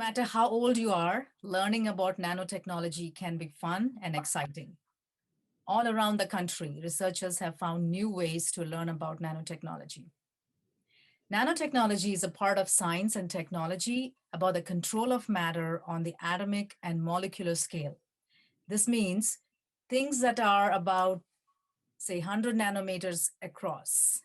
matter how old you are, learning about nanotechnology can be fun and exciting. All around the country, researchers have found new ways to learn about nanotechnology. Nanotechnology is a part of science and technology about the control of matter on the atomic and molecular scale. This means things that are about, say, 100 nanometers across.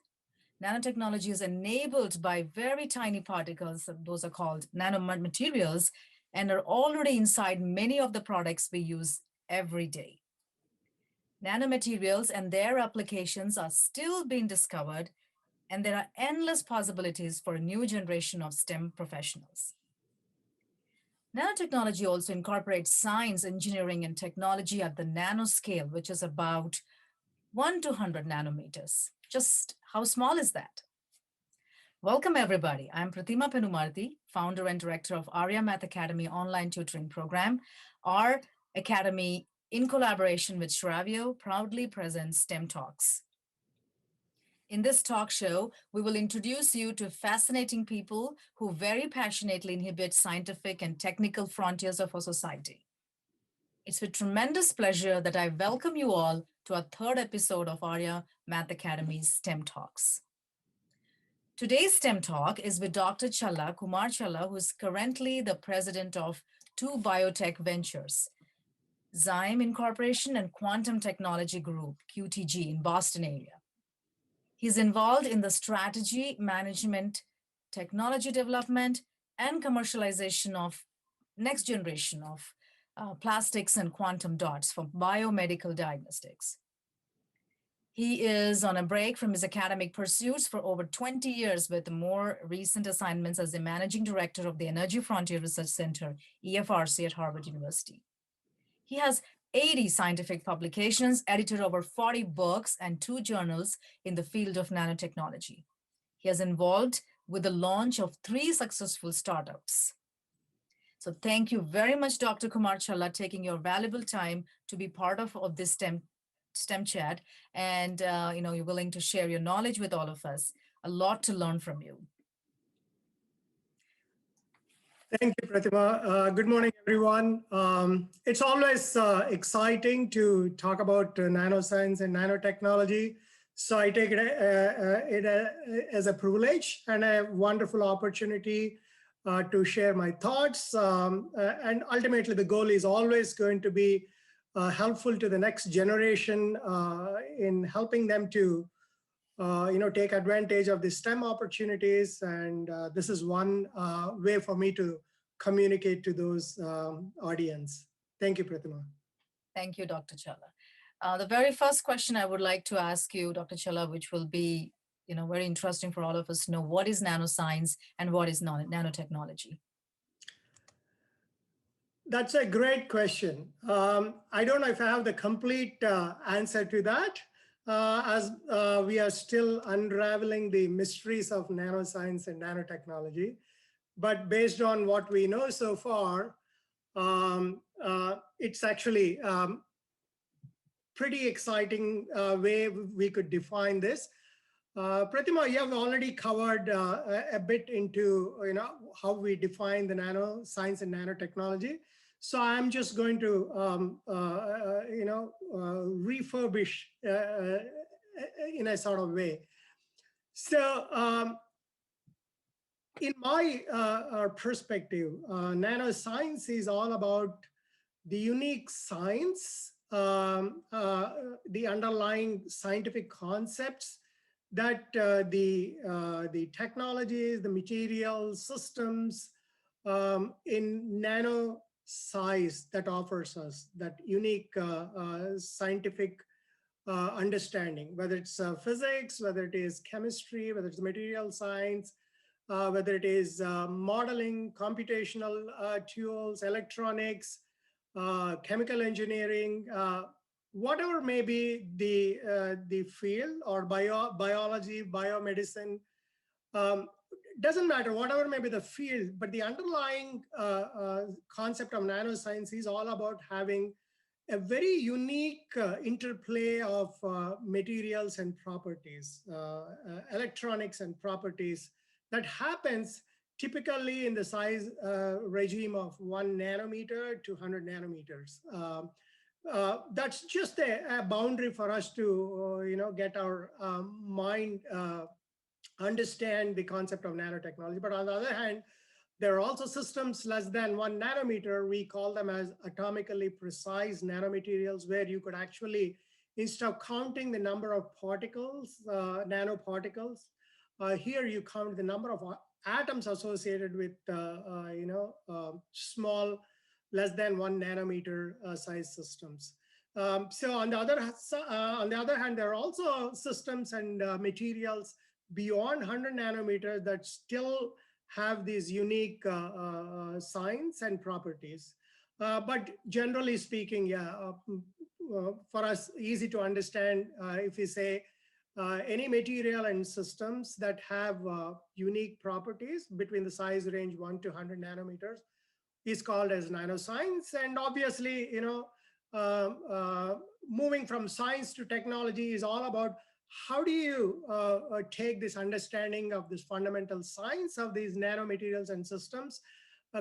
Nanotechnology is enabled by very tiny particles, those are called nanomaterials, and are already inside many of the products we use every day. Nanomaterials and their applications are still being discovered, and there are endless possibilities for a new generation of STEM professionals. Nanotechnology also incorporates science, engineering, and technology at the nanoscale, which is about 1 to 100 nanometers. Just how small is that? Welcome, everybody. I'm Pratima Penumarthy, founder and director of Arya Math Academy online tutoring program. Our academy, in collaboration with Shravio, proudly presents STEM Talks. In this talk show, we will introduce you to fascinating people who very passionately inhabit scientific and technical frontiers of our society. It's with tremendous pleasure that I welcome you all to our third episode of Arya Math Academy's STEM Talks. Today's STEM Talk is with Dr. Challa, Kumar Challa, who is currently the president of two biotech ventures, Xheme Inc and Quantum Technology Group, QTG, in Boston area. He's involved in the strategy, management, technology development, and commercialization of next generation of plastics and quantum dots for biomedical diagnostics. He is on a break from his academic pursuits for over 20 years, with more recent assignments as the managing director of the Energy Frontier Research Center, EFRC, at Harvard University. He has 80 scientific publications, edited over 40 books, and 2 journals in the field of nanotechnology. He is involved with the launch of 3 successful startups. So thank you very much, Dr. Kumar Challa, taking your valuable time to be part of this STEM chat, and you're willing to share your knowledge with all of us. A lot to learn from you. Thank you, Pratima. Good morning, everyone. It's always exciting to talk about nanoscience and nanotechnology. So I take it as a privilege and a wonderful opportunity to share my thoughts. And ultimately, the goal is always going to be helpful to the next generation in helping them to take advantage of the STEM opportunities. And this is one way for me to communicate to those audience. Thank you, Pratima. Thank you, Dr. Challa. The very first question I would like to ask you, Dr. Challa, which will be very interesting for all of us to know, what is nanoscience and what is nanotechnology? That's a great question. I don't know if I have the complete answer to that, as we are still unraveling the mysteries of nanoscience and nanotechnology. But based on what we know so far, it's actually pretty exciting way we could define this. Pratima, you have already covered a bit into how we define the nanoscience and nanotechnology. So I'm just going to refurbish in a sort of way. So in my perspective, nanoscience is all about the unique science, the underlying scientific concepts that the technologies, the materials, systems in nano size that offers us that unique scientific understanding, whether it's physics, whether it is chemistry, whether it's material science, whether it is modeling, computational tools, electronics, chemical engineering, whatever may be the field, or biology, biomedicine, doesn't matter, whatever may be the field, but the underlying concept of nanoscience is all about having a very unique interplay of materials and properties, electronics and properties that happens typically in the size regime of 1 nanometer to 100 nanometers. That's just a boundary for us to get our mind understand the concept of nanotechnology. But on the other hand, there are also systems less than 1 nanometer. We call them as atomically precise nanomaterials, where you could actually, instead of counting the number of particles, nanoparticles, here you count the number of atoms associated with small, less than 1 nanometer size systems. So on the other hand, there are also systems and materials beyond 100 nanometers that still have these unique signs and properties. But generally speaking, yeah, for us, easy to understand if we say any material and systems that have unique properties between the size range 1 to 100 nanometers is called as nanoscience. And obviously, moving from science to technology is all about how do you take this understanding of this fundamental science of these nanomaterials and systems,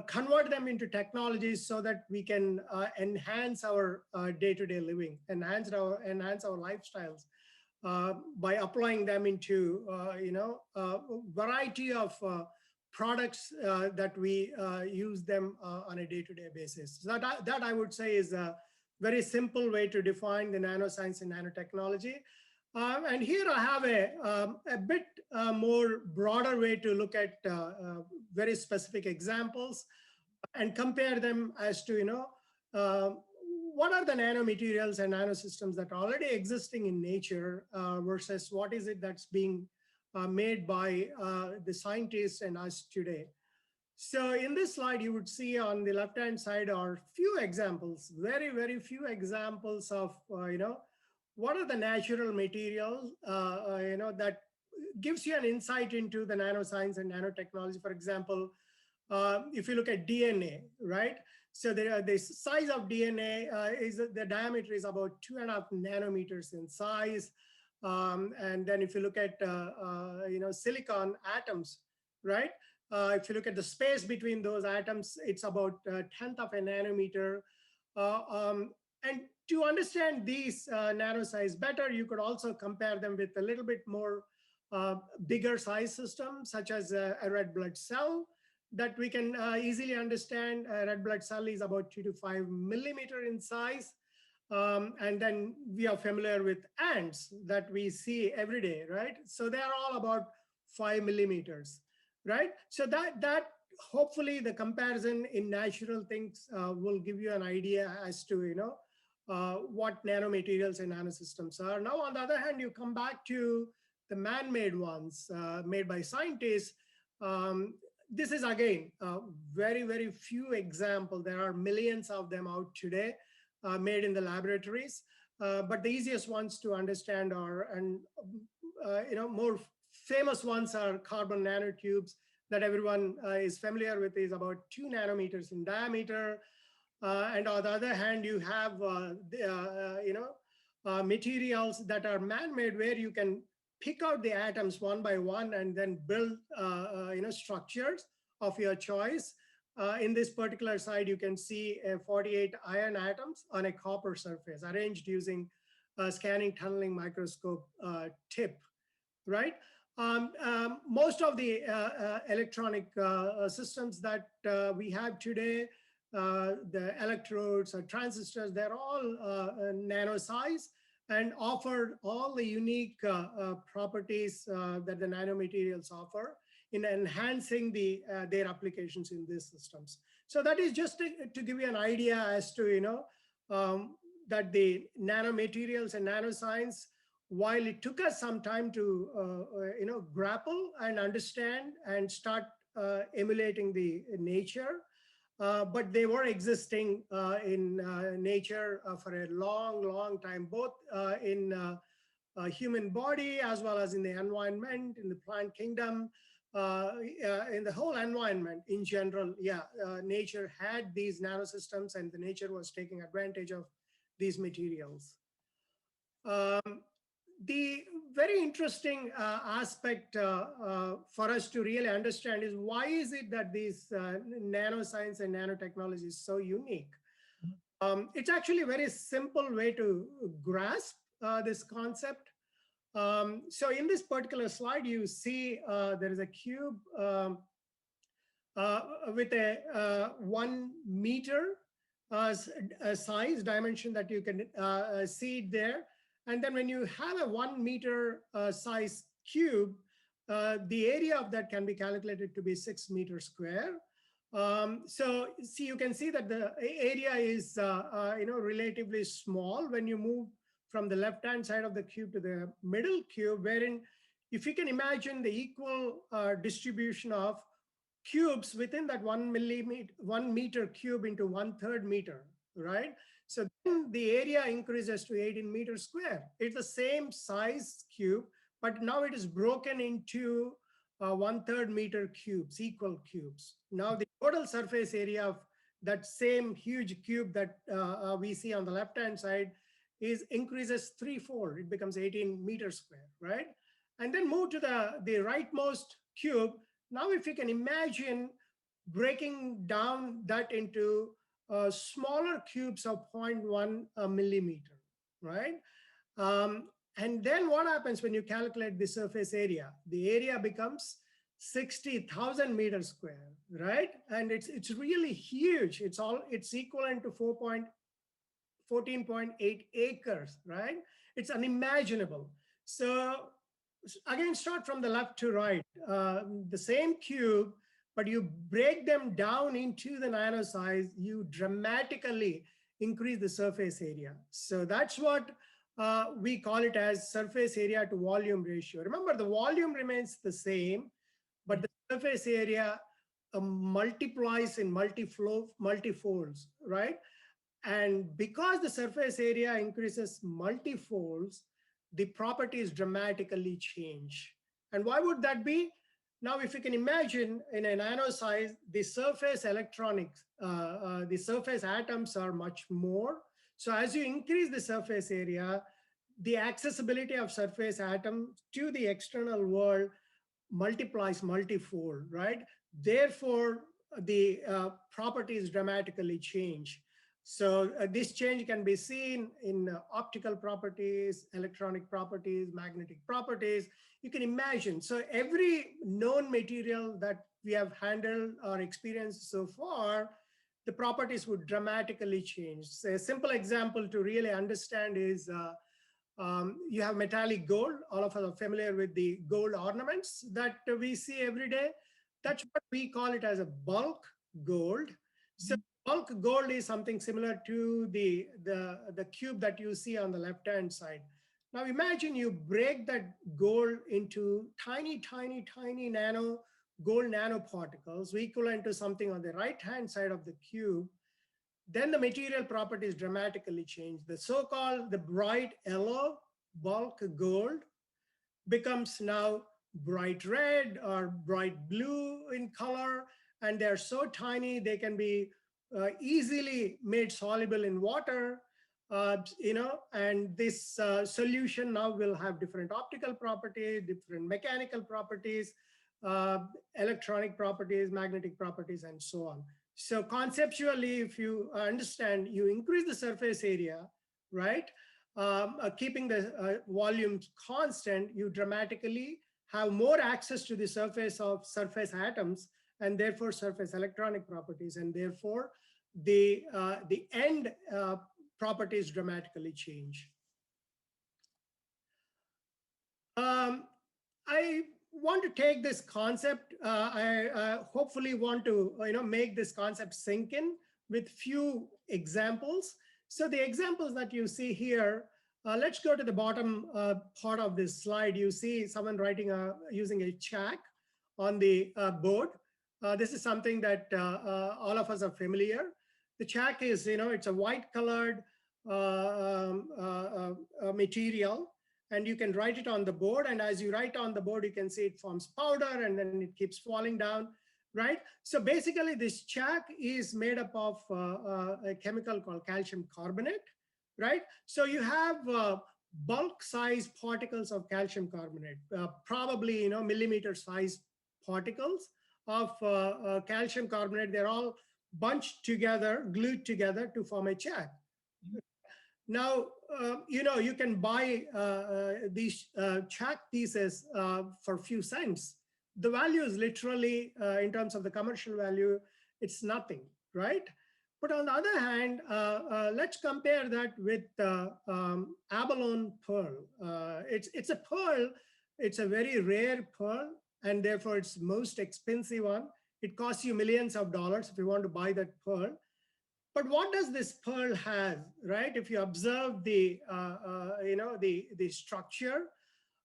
convert them into technologies so that we can enhance our day-to-day living, enhance our lifestyles by applying them into a variety of products that we use them on a day-to-day basis. So that I would say is a very simple way to define the nanoscience and nanotechnology. And here I have a bit more broader way to look at very specific examples and compare them as to, what are the nanomaterials and nanosystems that are already existing in nature versus what is it that's being made by the scientists and us today. So in this slide, you would see on the left-hand side are few examples, very, very few examples of, what are the natural materials, that gives you an insight into the nanoscience and nanotechnology. For example, if you look at DNA, right? So the size of DNA the diameter is about 2.5 nanometers in size. And then if you look at, silicon atoms, right? If you look at the space between those atoms, it's about a 1/10 of a nanometer. And to understand these nanosize better, you could also compare them with a little bit more bigger size systems, such as a red blood cell that we can easily understand. A red blood cell is about 2 to 5 millimeter in size. And then we are familiar with ants that we see every day, right? So they are all about 5 millimeters, right? So that hopefully the comparison in natural things will give you an idea as to, what nanomaterials and nanosystems are. Now, on the other hand, you come back to the man-made ones made by scientists. This is, again, very, very few examples. There are millions of them out today made in the laboratories. But the easiest ones to understand are, and more famous ones are carbon nanotubes that everyone is familiar with, is about 2 nanometers in diameter. And on the other hand, you have materials that are man-made, where you can pick out the atoms one by one and then build structures of your choice. In this particular side, you can see 48 iron atoms on a copper surface arranged using a scanning tunneling microscope tip, right? Most of the electronic systems that we have today, the electrodes or transistors, they're all nano size and offer all the unique properties that the nanomaterials offer in enhancing their applications in these systems. So that is just to give you an idea as to, that the nanomaterials and nanoscience, while it took us some time to, grapple and understand and start emulating the nature, but they were existing in nature for a long, long time, both in human body as well as in the environment, in the plant kingdom, in the whole environment in general. Yeah, nature had these nanosystems, and the nature was taking advantage of these materials. The very interesting aspect for us to really understand is why is it that these nanoscience and nanotechnology is so unique? It's actually a very simple way to grasp this concept. So in this particular slide, you see there is a cube with a 1 meter size dimension that you can see there. And then when you have a 1 meter size cube, the area of that can be calculated to be 6 meters square. So see, you can see that the area is relatively small when you move from the left-hand side of the cube to the middle cube, wherein if you can imagine the equal distribution of cubes within that 1 meter cube into 1/3 meter, right? So then the area increases to 18 meters square. It's the same size cube, but now it is broken into 1/3 meter cubes, equal cubes. Now the total surface area of that same huge cube that we see on the left-hand side is increases threefold. It becomes 18 meters square, right? And then move to the rightmost cube. Now, if you can imagine breaking down that into smaller cubes of 0.1 millimeter, right? And then what happens when you calculate the surface area? The area becomes 60,000 meters square, right? And it's really huge. It's equivalent to 14.8 acres, right? It's unimaginable. So again, start from the left to right. The same cube, but you break them down into the nano size, you dramatically increase the surface area. So that's what we call it as surface area to volume ratio. Remember, the volume remains the same, but the surface area multiplies in multifolds, right? And because the surface area increases multifolds, the properties dramatically change. And why would that be? Now, if you can imagine in a nano size, the surface electronics, the surface atoms are much more. So as you increase the surface area, the accessibility of surface atoms to the external world multiplies multifold, right? Therefore, the properties dramatically change. So this change can be seen in optical properties, electronic properties, magnetic properties. You can imagine. So every known material that we have handled or experienced so far, the properties would dramatically change. So a simple example to really understand is you have metallic gold. All of us are familiar with the gold ornaments that we see every day. That's what we call it as a bulk gold. So bulk gold is something similar to the cube that you see on the left-hand side. Now imagine you break that gold into tiny, tiny, tiny gold nanoparticles equivalent to something on the right-hand side of the cube. Then the material properties dramatically change. The so-called the bright yellow bulk gold becomes now bright red or bright blue in color, and they're so tiny they can be easily made soluble in water. And this solution now will have different optical properties, different mechanical properties, electronic properties, magnetic properties, and so on. So conceptually, if you understand, you increase the surface area, right? Keeping the volumes constant, you dramatically have more access to the surface of surface atoms, and therefore surface electronic properties, and therefore the end properties dramatically change. I want to take this concept. I hopefully want to make this concept sink in with few examples. So the examples that you see here, let's go to the bottom part of this slide. You see someone writing using a chalk on the board. This is something that all of us are familiar. The chalk is, it's a white colored material, and you can write it on the board. And as you write on the board, you can see it forms powder and then it keeps falling down, right? So basically this chalk is made up of a chemical called calcium carbonate, right? So you have bulk size particles of calcium carbonate, probably millimeter size particles of calcium carbonate. They're all bunched together, glued together to form a chalk. Now, you can buy these chalk pieces for a few cents. The value is literally, in terms of the commercial value, it's nothing, right? But on the other hand, let's compare that with abalone pearl. It's a pearl. It's a very rare pearl, and therefore it's most expensive one. It costs you millions of dollars if you want to buy that pearl. But what does this pearl have, right? If you observe the structure,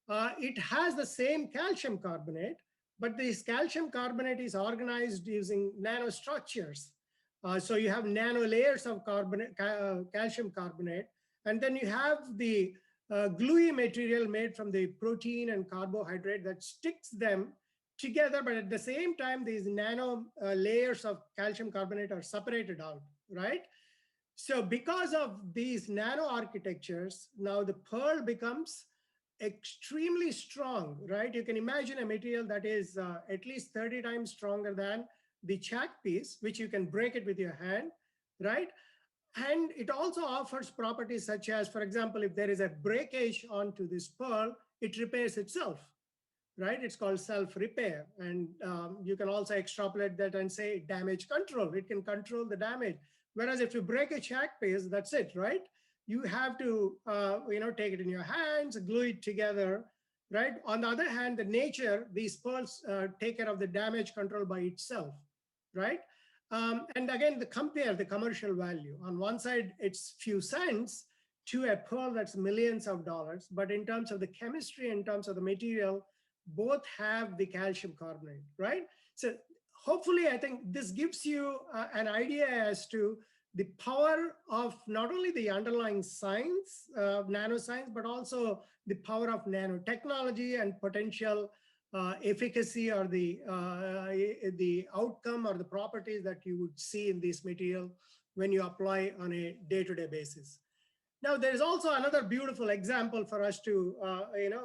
it has the same calcium carbonate, but this calcium carbonate is organized using nanostructures. So you have nano layers of calcium carbonate, and then you have the gluey material made from the protein and carbohydrate that sticks them together, but at the same time, these nano layers of calcium carbonate are separated out, right? So because of these nano architectures, now the pearl becomes extremely strong, right? You can imagine a material that is at least 30 times stronger than the chalk piece, which you can break it with your hand, right? And it also offers properties such as, for example, if there is a breakage onto this pearl, it repairs itself, right? It's called self-repair. And you can also extrapolate that and say damage control. It can control the damage. Whereas if you break a chalk piece, that's it, right? You have to take it in your hands, glue it together, right? On the other hand, the nature, these pearls take care of the damage control by itself, right? And again, compare the commercial value. On one side, it's few cents to a pearl that's millions of dollars. But in terms of the chemistry, in terms of the material, both have the calcium carbonate, right? So hopefully, I think this gives you an idea as to the power of not only the underlying science, nanoscience, but also the power of nanotechnology and potential efficacy or the outcome or the properties that you would see in this material when you apply on a day-to-day basis. Now, there's also another beautiful example for us to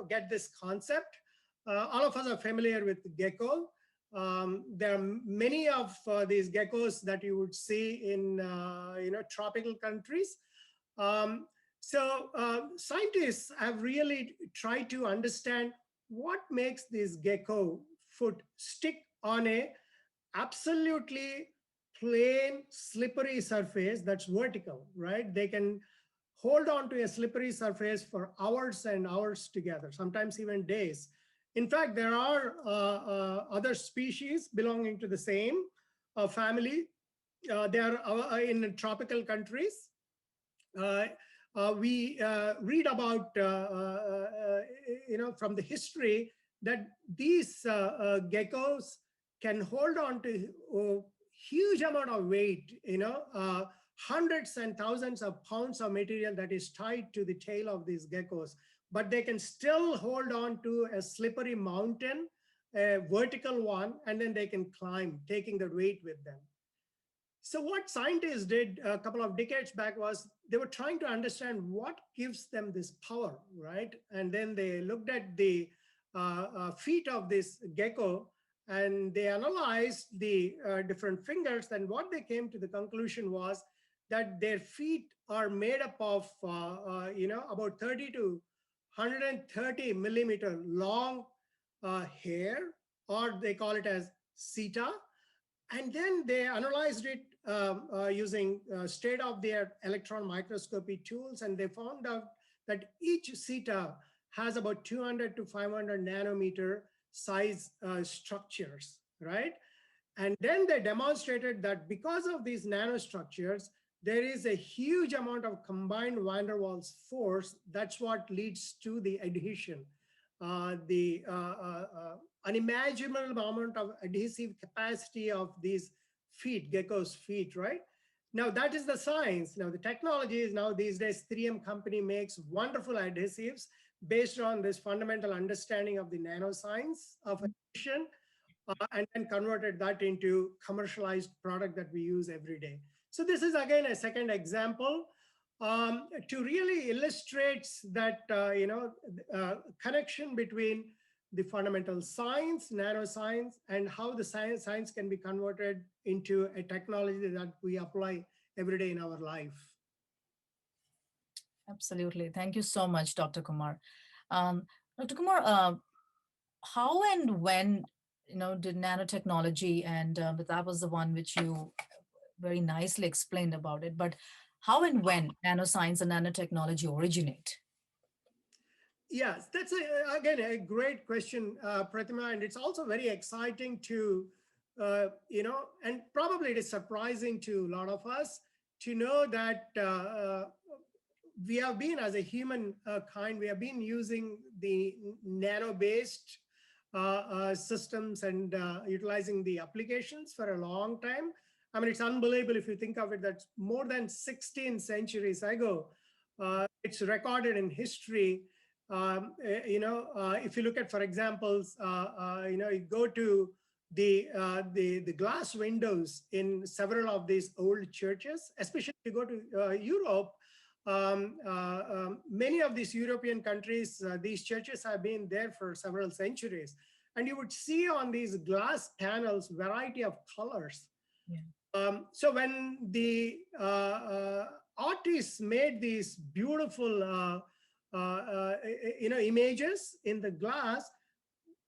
get this concept. All of us are familiar with gecko. There are many of these geckos that you would see in tropical countries. Scientists have really tried to understand what makes this gecko foot stick on a absolutely plain slippery surface that's vertical, right? They can hold on to a slippery surface for hours and hours together, sometimes even days. In fact, there are other species belonging to the same family. They are in tropical countries. We read about, from the history that these geckos can hold on to a huge amount of weight, hundreds and thousands of pounds of material that is tied to the tail of these geckos, but they can still hold on to a slippery mountain, a vertical one, and then they can climb, taking the weight with them. So what scientists did a couple of decades back was they were trying to understand what gives them this power, right? And then they looked at the feet of this gecko and they analyzed the different fingers. And what they came to the conclusion was that their feet are made up of, about 30 to 130 millimeter long hair, or they call it as seta. And then they analyzed it using state-of-the-art electron microscopy tools, and they found out that each seta has about 200 to 500 nanometer size structures, right? And then they demonstrated that because of these nanostructures, there is a huge amount of combined van der Waals force. That's what leads to the adhesion. The unimaginable amount of adhesive capacity of these feet, gecko's feet, right? Now that is the science. Now the technology is now these days 3M company makes wonderful adhesives based on this fundamental understanding of the nanoscience of adhesion, and then converted that into commercialized product that we use every day. So this is again a second example. to really illustrate that connection between the fundamental science, nanoscience, and how the science can be converted into a technology that we apply every day in our life. Absolutely. Thank you so much, Dr. Kumar. Dr. Kumar, how and when did nanotechnology, and that was the one which you very nicely explained about it, but how and when nanoscience and nanotechnology originate? Yes, that's again a great question, Pratima, and it's also very exciting to, and probably it is surprising to a lot of us to know that we have been, as a human kind, we have been using the nano-based systems and utilizing the applications for a long time. I mean, it's unbelievable if you think of it, that's more than 16 centuries ago. It's recorded in history. If you look at, for example, you go to the glass windows in several of these old churches, especially if you go to Europe. Many of these European countries, these churches have been there for several centuries. And you would see on these glass panels, variety of colors. Yeah. So when the artists made these beautiful, images in the glass,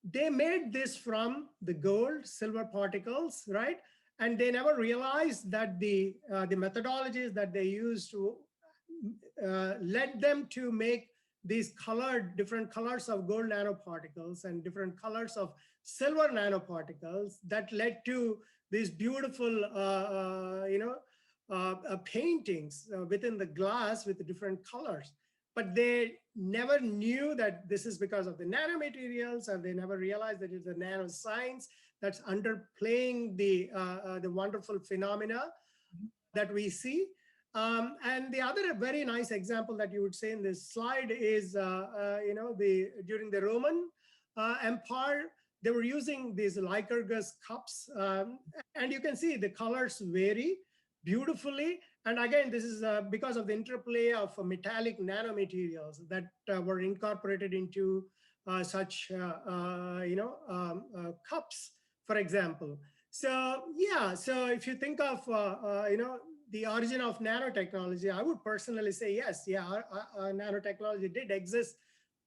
they made this from the gold, silver particles, right? And they never realized that the methodologies that they used to led them to make these different colors of gold nanoparticles and different colors of silver nanoparticles that led to these beautiful, paintings within the glass with the different colors. But they never knew that this is because of the nanomaterials, and they never realized that it's the nanoscience that's underplaying the wonderful phenomena that we see. And the other very nice example that you would say in this slide is, during the Roman Empire, they were using these Lycurgus cups. And you can see the colors vary beautifully. And again, this is because of the interplay of metallic nanomaterials that were incorporated into such, cups, for example. So, yeah, so if you think of, the origin of nanotechnology, I would personally say yes, yeah, nanotechnology did exist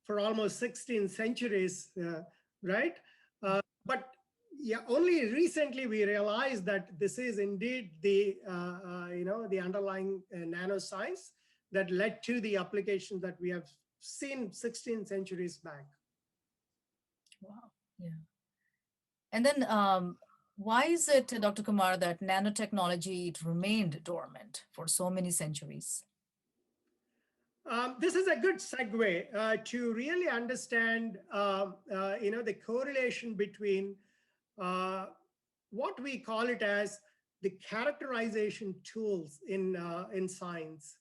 for almost 16 centuries, right? But yeah, only recently we realized that this is indeed the the underlying nanoscience that led to the application that we have seen 16 centuries back. Wow, yeah. And then why is it, Dr. Kumar, that nanotechnology it remained dormant for so many centuries? This is a good segue to really understand, the correlation between what we call it as the characterization tools in science.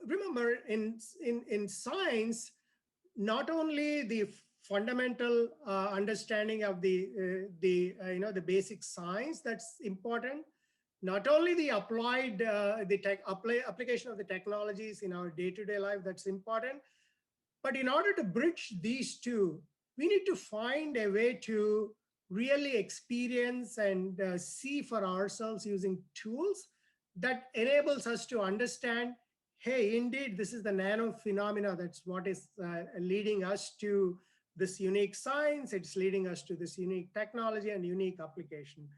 Remember, in science, not only the fundamental understanding of the basic science that's important, not only the applied application of the technologies in our day-to-day life that's important, but in order to bridge these two, we need to find a way to really experience and see for ourselves using tools that enables us to understand, hey, indeed, this is the nano phenomena. That's what is leading us to this unique science. It's leading us to this unique technology and unique application.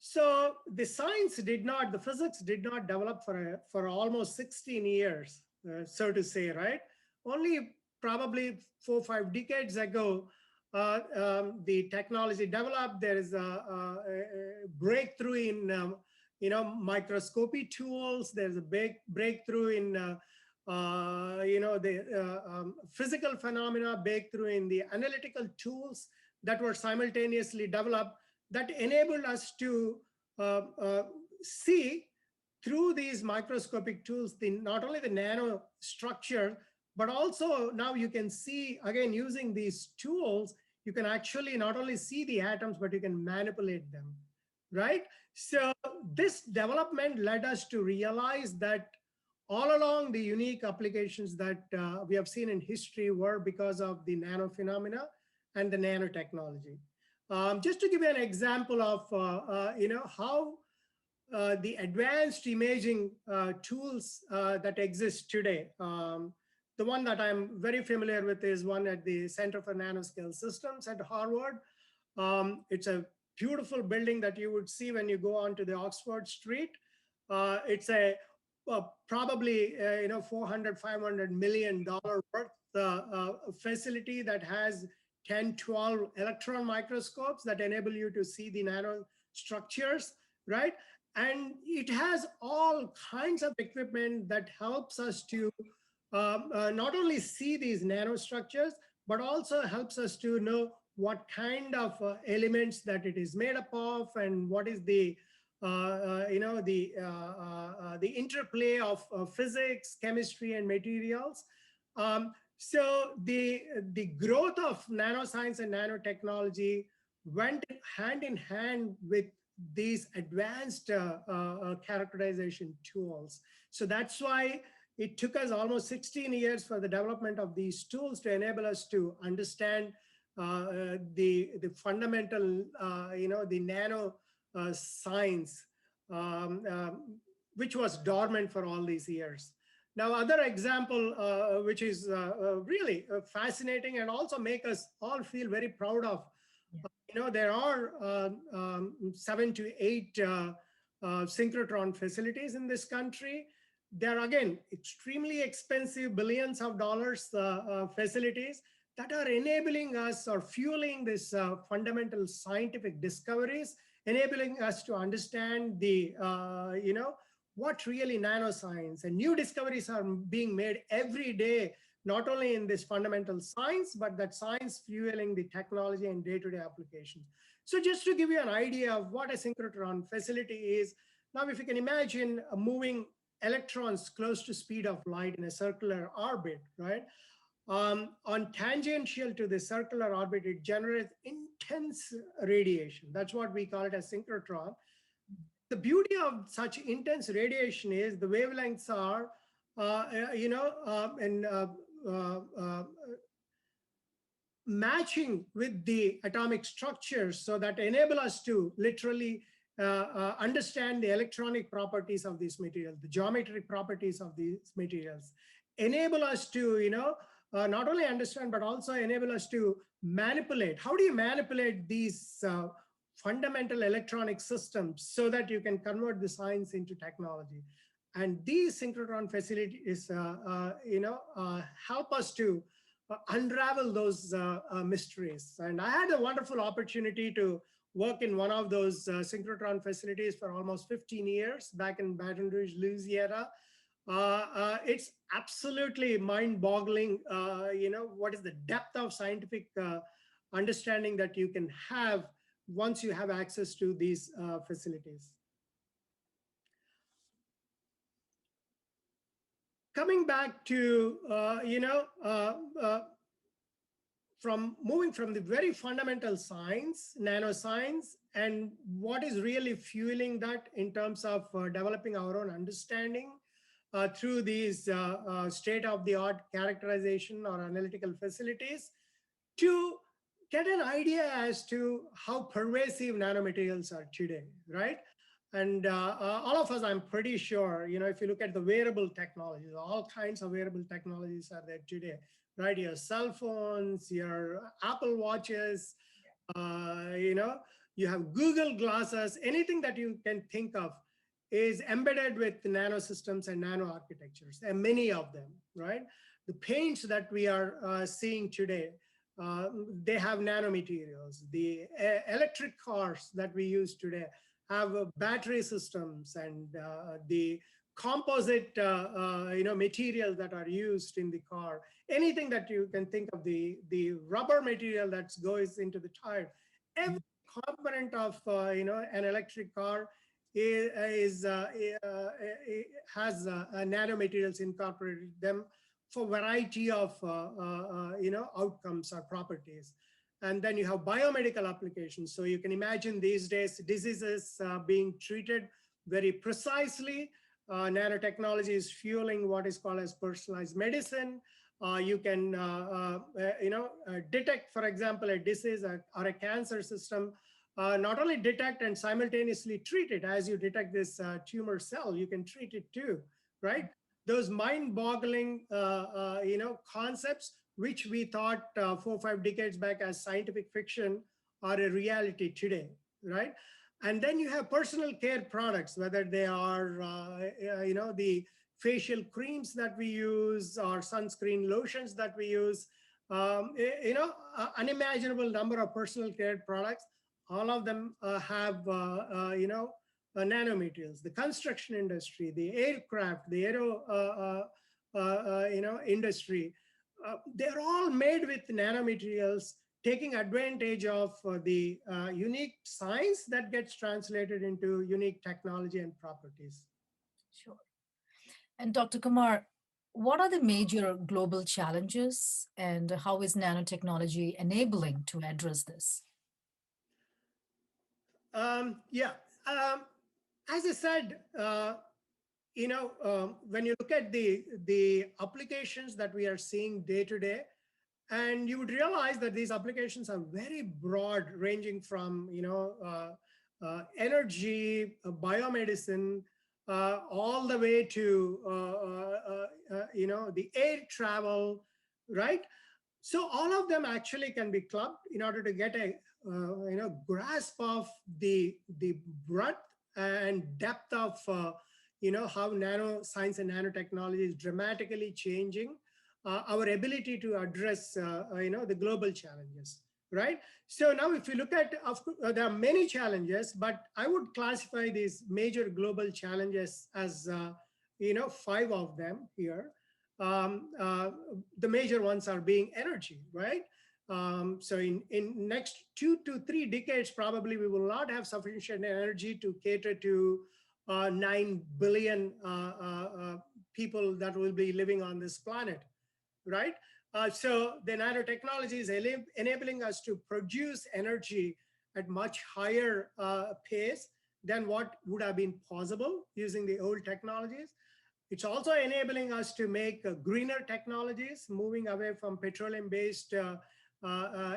So the the physics did not develop for almost 16 years, so to say, right? Only probably 4 or 5 decades ago, the technology developed. There is a breakthrough in microscopy tools. There's a big breakthrough in physical phenomena, breakthrough in the analytical tools that were simultaneously developed that enabled us to see through these microscopic tools not only the nano structure, but also now you can see, again, using these tools, you can actually not only see the atoms, but you can manipulate them, right? So this development led us to realize that all along, the unique applications that we have seen in history were because of the nano phenomena and the nanotechnology. Just to give you an example of how the advanced imaging tools that exist today. The one that I'm very familiar with is one at the Center for Nanoscale Systems at Harvard. It's a beautiful building that you would see when you go onto the Oxford Street. It's a probably 400, $500 million worth facility that has 10, 12 electron microscopes that enable you to see the nanostructures, right? And it has all kinds of equipment that helps us to not only see these nanostructures, but also helps us to know what kind of elements that it is made up of, and what is the interplay of physics, chemistry, and materials. So the growth of nanoscience and nanotechnology went hand in hand with these advanced characterization tools. So that's why it took us almost 16 years for the development of these tools to enable us to understand the fundamental, the nano science, which was dormant for all these years. Now, other example, which is really fascinating and also make us all feel very proud of, there are 7 to 8 synchrotron facilities in this country. They're, again, extremely expensive, billions of dollars facilities that are enabling us or fueling this fundamental scientific discoveries, enabling us to understand the, what really nanoscience and new discoveries are being made every day, not only in this fundamental science, but that science fueling the technology and day-to-day applications. So just to give you an idea of what a synchrotron facility is, now if you can imagine moving electrons close to speed of light in a circular orbit, right? On tangential to the circular orbit, it generates intense radiation. That's what we call it as synchrotron. The beauty of such intense radiation is the wavelengths are, matching with the atomic structures, so that enable us to literally understand the electronic properties of these materials, the geometric properties of these materials, enable us to, not only understand, but also enable us to manipulate. How do you manipulate these fundamental electronic systems so that you can convert the science into technology? And these synchrotron facilities, help us to unravel those mysteries. And I had a wonderful opportunity to work in one of those synchrotron facilities for almost 15 years back in Baton Rouge, Louisiana. It's absolutely mind-boggling, what is the depth of scientific understanding that you can have once you have access to these facilities. Coming back to, from moving from the very fundamental science, nanoscience, and what is really fueling that in terms of developing our own understanding through these state-of-the-art characterization or analytical facilities, to get an idea as to how pervasive nanomaterials are today, right? And all of us, I'm pretty sure, if you look at the wearable technologies, all kinds of wearable technologies are there today, right? Your cell phones, your Apple watches, you have Google glasses, anything that you can think of is embedded with nanosystems and nano architectures, and many of them, right? The paints that we are seeing today, they have nanomaterials. The electric cars that we use today have battery systems, and the composite materials that are used in the car. Anything that you can think of, the rubber material that goes into the tire. Every component of an electric car has nanomaterials incorporated them for variety of outcomes or properties. And then you have biomedical applications. So you can imagine these days diseases being treated very precisely nanotechnology is fueling what is called as personalized medicine. You can, detect, for example, a disease or a cancer system. Not only detect and simultaneously treat it. As you detect this tumor cell, you can treat it too, right? Those mind-boggling, concepts, which we thought 4 or 5 decades back as scientific fiction, are a reality today, right? And then you have personal care products, whether they are, the facial creams that we use or sunscreen lotions that we use, unimaginable number of personal care products. All of them have, nanomaterials. The construction industry, the aircraft, the aero, industry, they're all made with nanomaterials, taking advantage of the unique science that gets translated into unique technology and properties. Sure. And Dr. Kumar, what are the major global challenges and how is nanotechnology enabling to address this? Yeah, as I said, when you look at the applications that we are seeing day to day, and you would realize that these applications are very broad, ranging from energy, biomedicine, all the way to the air travel, right? So all of them actually can be clubbed in order to get a grasp of the breadth and depth of how nanoscience and nanotechnology is dramatically changing our ability to address the global challenges, right? So now if you look at, there are many challenges, but I would classify these major global challenges as 5 of them here. The major ones are being energy, right? So in next 2 to 3 decades, probably we will not have sufficient energy to cater to 9 billion people that will be living on this planet, right? So the nanotechnology is enabling us to produce energy at much higher pace than what would have been possible using the old technologies. It's also enabling us to make greener technologies, moving away from petroleum-based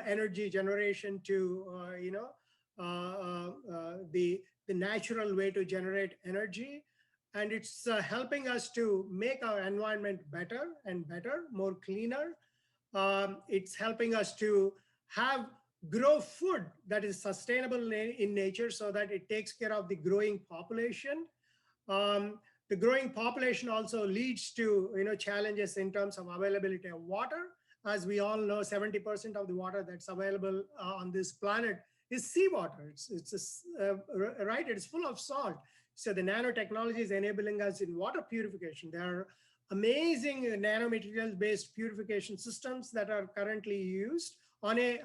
energy generation to the natural way to generate energy. And it's helping us to make our environment better and better, more cleaner. It's helping us to grow food that is sustainable in nature so that it takes care of the growing population. The growing population also leads to challenges in terms of availability of water. As we all know, 70% of the water that's available on this planet is seawater. Right? It's full of salt. So the nanotechnology is enabling us in water purification. There are amazing nanomaterials-based purification systems that are currently used on a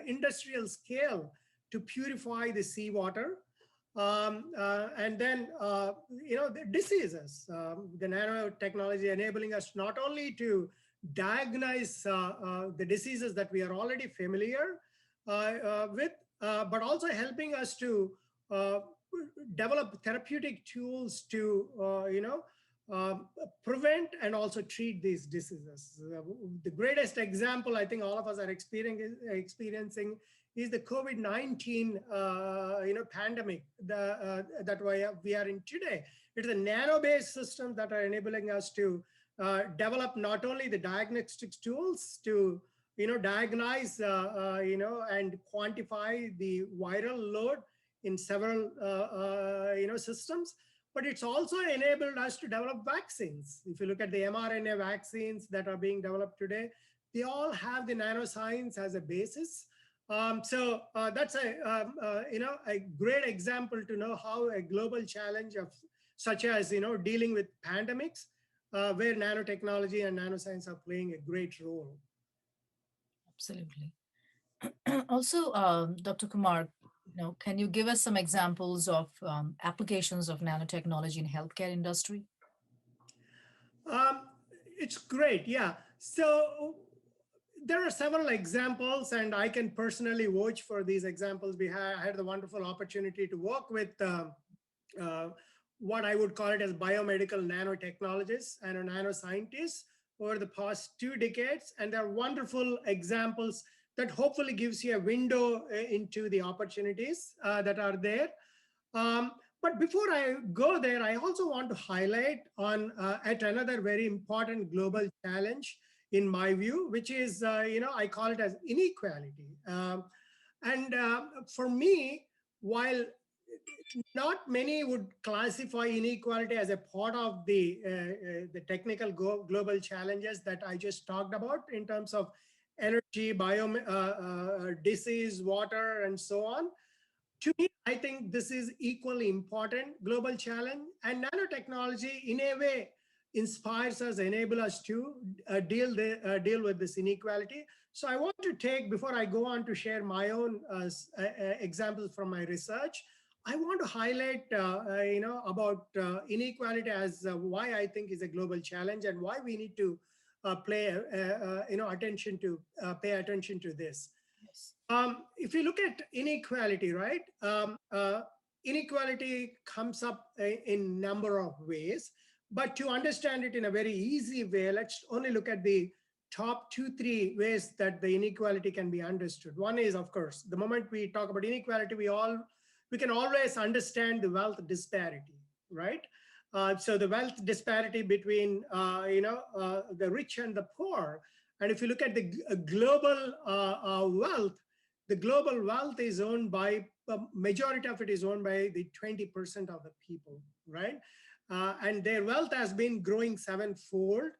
industrial scale to purify the seawater. And then, the diseases, the nanotechnology enabling us not only to diagnose the diseases that we are already familiar with, but also helping us to develop therapeutic tools to, prevent and also treat these diseases. The greatest example I think all of us are experiencing is the COVID-19 pandemic that we are in today. It's the nano-based systems that are enabling us to develop not only the diagnostics tools to diagnose and quantify the viral load in several systems, but it's also enabled us to develop vaccines. If you look at the mRNA vaccines that are being developed today, they all have the nanoscience as a basis. So that's a great example to know how a global challenge such as dealing with pandemics, where nanotechnology and nanoscience are playing a great role. Absolutely. Also, Dr. Kumar, can you give us some examples of applications of nanotechnology in healthcare industry? It's great, yeah. So there are several examples, and I can personally vouch for these examples. I had the wonderful opportunity to work with what I would call it as biomedical nanotechnologists and nanoscientists over the past 2 decades. And there are wonderful examples that hopefully gives you a window into the opportunities that are there. But before I go there, I also want to highlight on at another very important global challenge in my view, which is, I call it as inequality. And for me, while not many would classify inequality as a part of the technical global challenges that I just talked about in terms of energy, disease, water, and so on. To me, I think this is equally important global challenge, and nanotechnology in a way inspires us, enable us to deal with this inequality. So I want to take, before I go on to share my own examples from my research, I want to highlight, about inequality as why I think is a global challenge and why we need to pay attention to this. Yes. If you look at inequality, right? Inequality comes up in number of ways, but to understand it in a very easy way, let's only look at the top 2-3 ways that the inequality can be understood. One is, of course, the moment we talk about inequality, we can always understand the wealth disparity, right? So the wealth disparity between the rich and the poor. And if you look at the global wealth, the global wealth is owned by, majority of it is owned by the 20% of the people, right? And their wealth has been growing 7-fold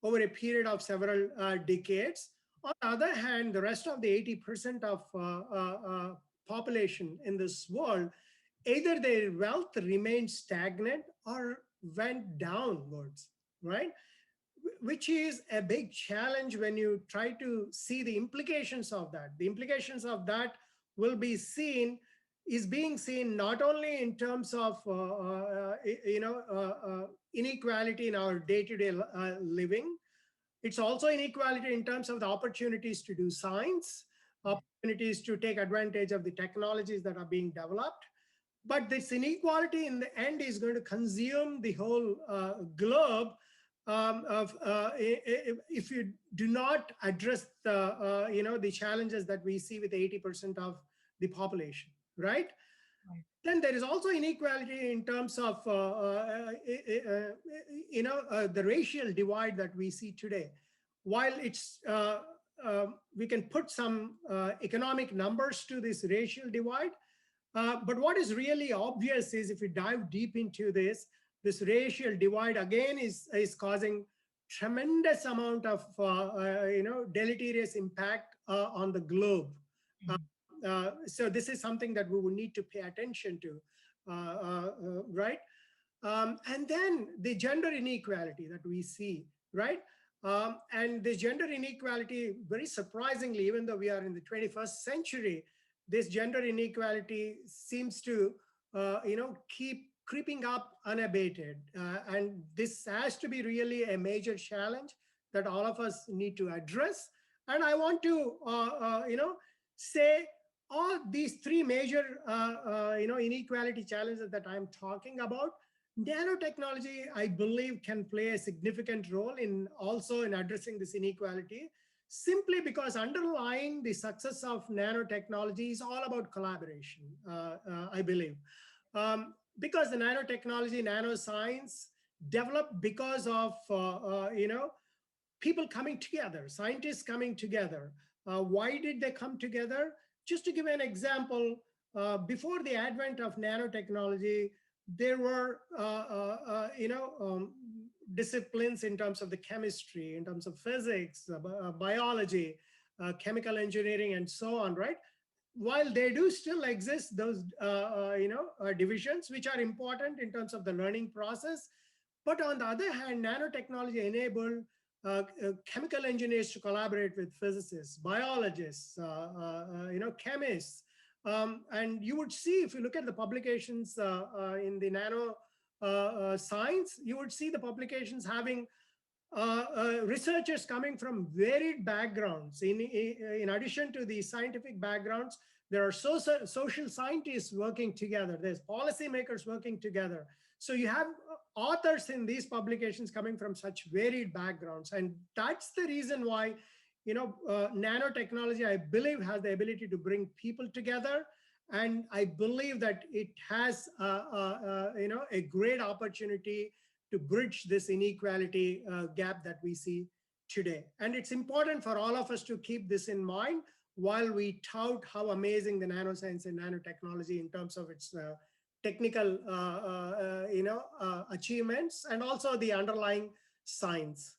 over a period of several decades. On the other hand, the rest of the 80% of population in this world, either their wealth remained stagnant or went downwards, right? Which is a big challenge when you try to see the implications of that. The implications of that will be being seen not only in terms of inequality in our day-to-day living. It's also inequality in terms of the opportunities to do science, opportunities to take advantage of the technologies that are being developed. But this inequality in the end is going to consume the whole globe if you do not address the challenges that we see with 80% of the population, right? Right. Then there is also inequality in terms of the racial divide that we see today. While it's we can put some economic numbers to this racial divide, but what is really obvious is if we dive deep into this racial divide again is causing tremendous amount of deleterious impact on the globe. So this is something that we will need to pay attention to, right? And then the gender inequality that we see, right? And the gender inequality, very surprisingly, even though we are in the 21st century, this gender inequality seems to, keep creeping up unabated. And this has to be really a major challenge that all of us need to address. And I want to, say all these 3 major, inequality challenges that I'm talking about, nanotechnology, I believe, can play a significant role in also in addressing this inequality, simply because underlying the success of nanotechnology is all about collaboration, I believe. Because the nanotechnology, nanoscience developed because of, people coming together, scientists coming together. Why did they come together? Just to give an example, before the advent of nanotechnology, there were, disciplines in terms of the chemistry, in terms of physics, biology, chemical engineering, and so on, right? While they do still exist, those divisions, which are important in terms of the learning process, but on the other hand, nanotechnology enabled chemical engineers to collaborate with physicists, biologists, chemists, and you would see, if you look at the publications in the nano science, you would see the publications having researchers coming from varied backgrounds. In addition to the scientific backgrounds, There are social scientists working together. There's policymakers working together. So you have authors in these publications coming from such varied backgrounds. And that's the reason why, nanotechnology, I believe, has the ability to bring people together. And I believe that it has, a great opportunity to bridge this inequality gap that we see today. And it's important for all of us to keep this in mind while we tout how amazing the nanoscience and nanotechnology in terms of its technical, achievements and also the underlying science.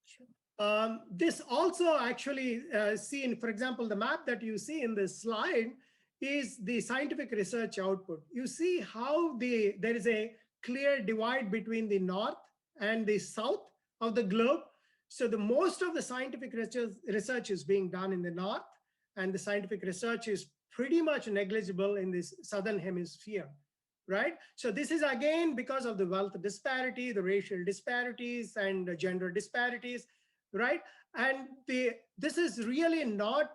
Sure. This also actually seen, for example, the map that you see in this slide is the scientific research output. You see how there is a clear divide between the north and the south of the globe. So the most of the scientific research is being done in the north, and the scientific research is pretty much negligible in this southern hemisphere, right? So this is again because of the wealth disparity, the racial disparities, and the gender disparities, right? And this is really not,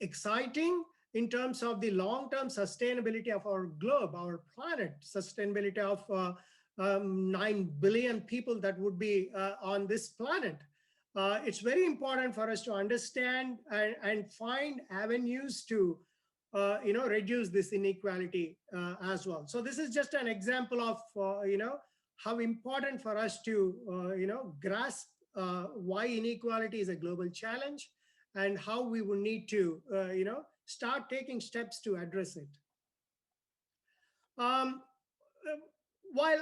exciting in terms of the long-term sustainability of our globe, our planet, sustainability of 9 billion people that would be on this planet. It's very important for us to understand and find avenues to, reduce this inequality as well. So this is just an example of, how important for us to, grasp why inequality is a global challenge and how we will need to, start taking steps to address it. While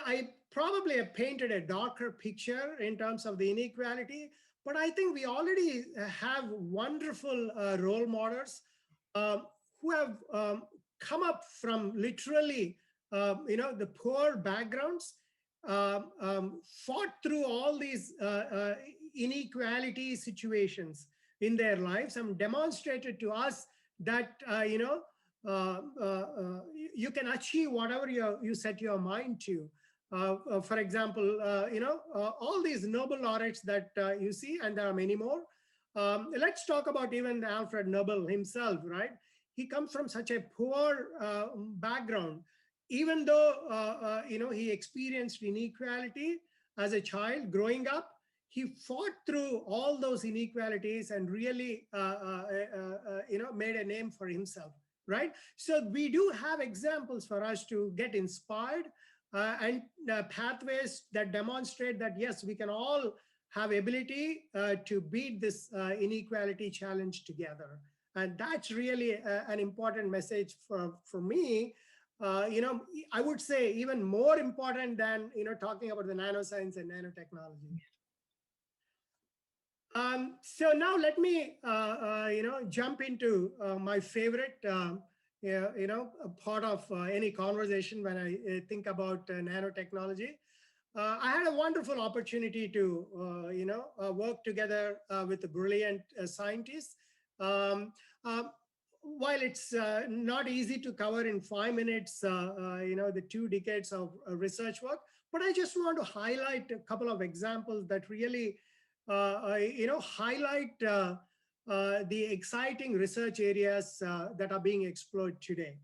I probably have painted a darker picture in terms of the inequality, but I think we already have wonderful role models who have come up from literally, the poor backgrounds, fought through all these inequality situations in their lives and demonstrated to us that, you can achieve whatever you set your mind to. For example, all these Nobel laureates that you see, and there are many more. Let's talk about even Alfred Nobel himself, right? He comes from such a poor background. Even though, he experienced inequality as a child growing up, he fought through all those inequalities and really, made a name for himself, right? So we do have examples for us to get inspired and pathways that demonstrate that, yes, we can all have ability to beat this inequality challenge together. And that's really an important message for me. I would say even more important than, talking about the nanoscience and nanotechnology. So now let me, jump into my favorite, part of any conversation when I think about nanotechnology. I had a wonderful opportunity to, work together with a brilliant scientists. While it's not easy to cover in 5 minutes, the 2 decades of research work, but I just want to highlight a couple of examples that really, highlight the exciting research areas that are being explored today.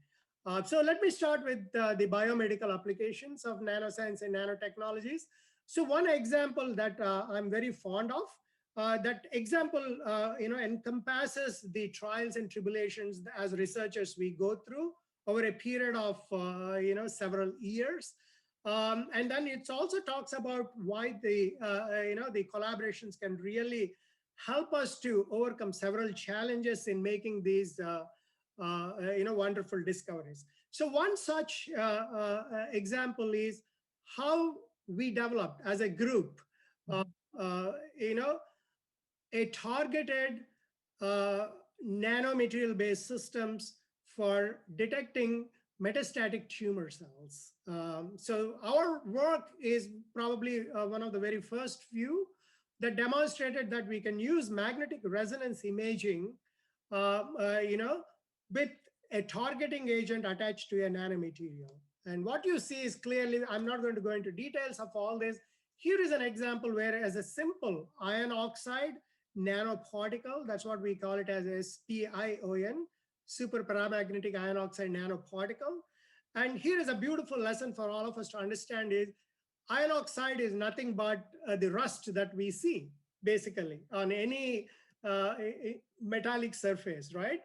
So let me start with the biomedical applications of nanoscience and nanotechnologies. So one example that I'm very fond of, that example, encompasses the trials and tribulations as researchers we go through over a period of, several years. And then it also talks about why the collaborations can really help us to overcome several challenges in making these, wonderful discoveries. So one such example is how we developed as a group, a targeted nanomaterial-based systems for detecting metastatic tumor cells. So our work is probably one of the very first few that demonstrated that we can use magnetic resonance imaging, with a targeting agent attached to a nanomaterial. And what you see is clearly, I'm not going to go into details of all this. Here is an example where as a simple iron oxide nanoparticle. That's what we call it as SPION, super paramagnetic iron oxide nanoparticle. And here is a beautiful lesson for all of us to understand is iron oxide is nothing but the rust that we see basically on any metallic surface, right?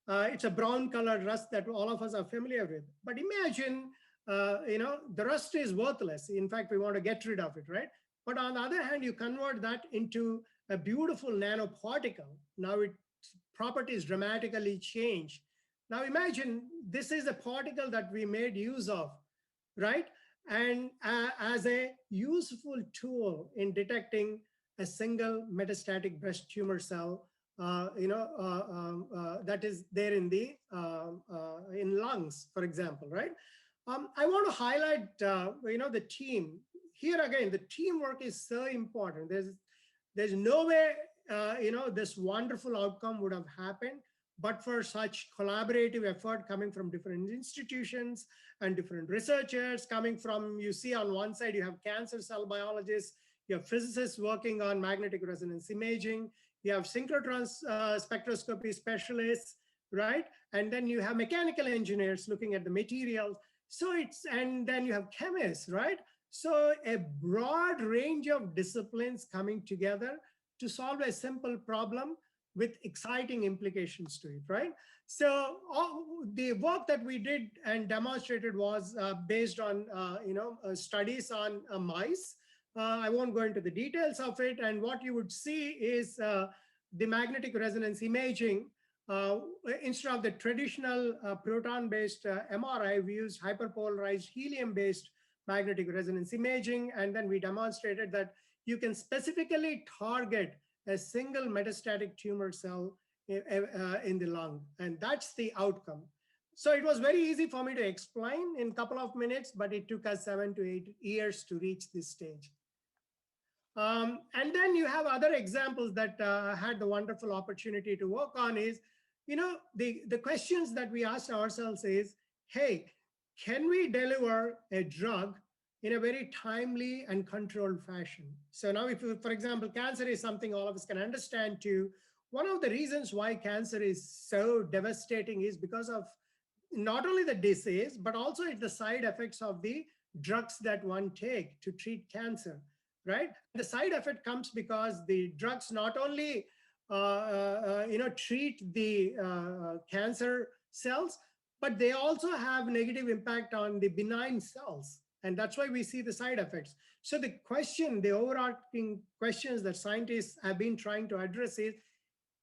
It's a brown colored rust that all of us are familiar with. But imagine, the rust is worthless. In fact, we want to get rid of it, right? But on the other hand, you convert that into a beautiful nanoparticle. Now its properties dramatically change. Now imagine this is a particle that we made use of, right? And as a useful tool in detecting a single metastatic breast tumor cell, that is there in the in lungs, for example, right? I want to highlight, the team. Here again, the teamwork is so important. There's no way, this wonderful outcome would have happened but for such collaborative effort coming from different institutions and different researchers coming from, you see on one side, you have cancer cell biologists, you have physicists working on magnetic resonance imaging, you have synchrotron spectroscopy specialists, right? And then you have mechanical engineers looking at the materials. So and then you have chemists, right? So a broad range of disciplines coming together to solve a simple problem with exciting implications to it, right? So the work that we did and demonstrated was based on, studies on mice. I won't go into the details of it. And what you would see is the magnetic resonance imaging. Instead of the traditional proton-based MRI, we used hyperpolarized helium-based magnetic resonance imaging. And then we demonstrated that you can specifically target a single metastatic tumor cell in the lung. And that's the outcome. So it was very easy for me to explain in a couple of minutes, but it took us 7 to 8 years to reach this stage. And then you have other examples that I had the wonderful opportunity to work on is, the questions that we asked ourselves is, hey, can we deliver a drug in a very timely and controlled fashion? So now if, for example, cancer is something all of us can understand too, one of the reasons why cancer is so devastating is because of not only the disease, but also the side effects of the drugs that one take to treat cancer, right? The side effect comes because the drugs not only treat the cancer cells, but they also have negative impact on the benign cells. And that's why we see the side effects. So the overarching questions that scientists have been trying to address is,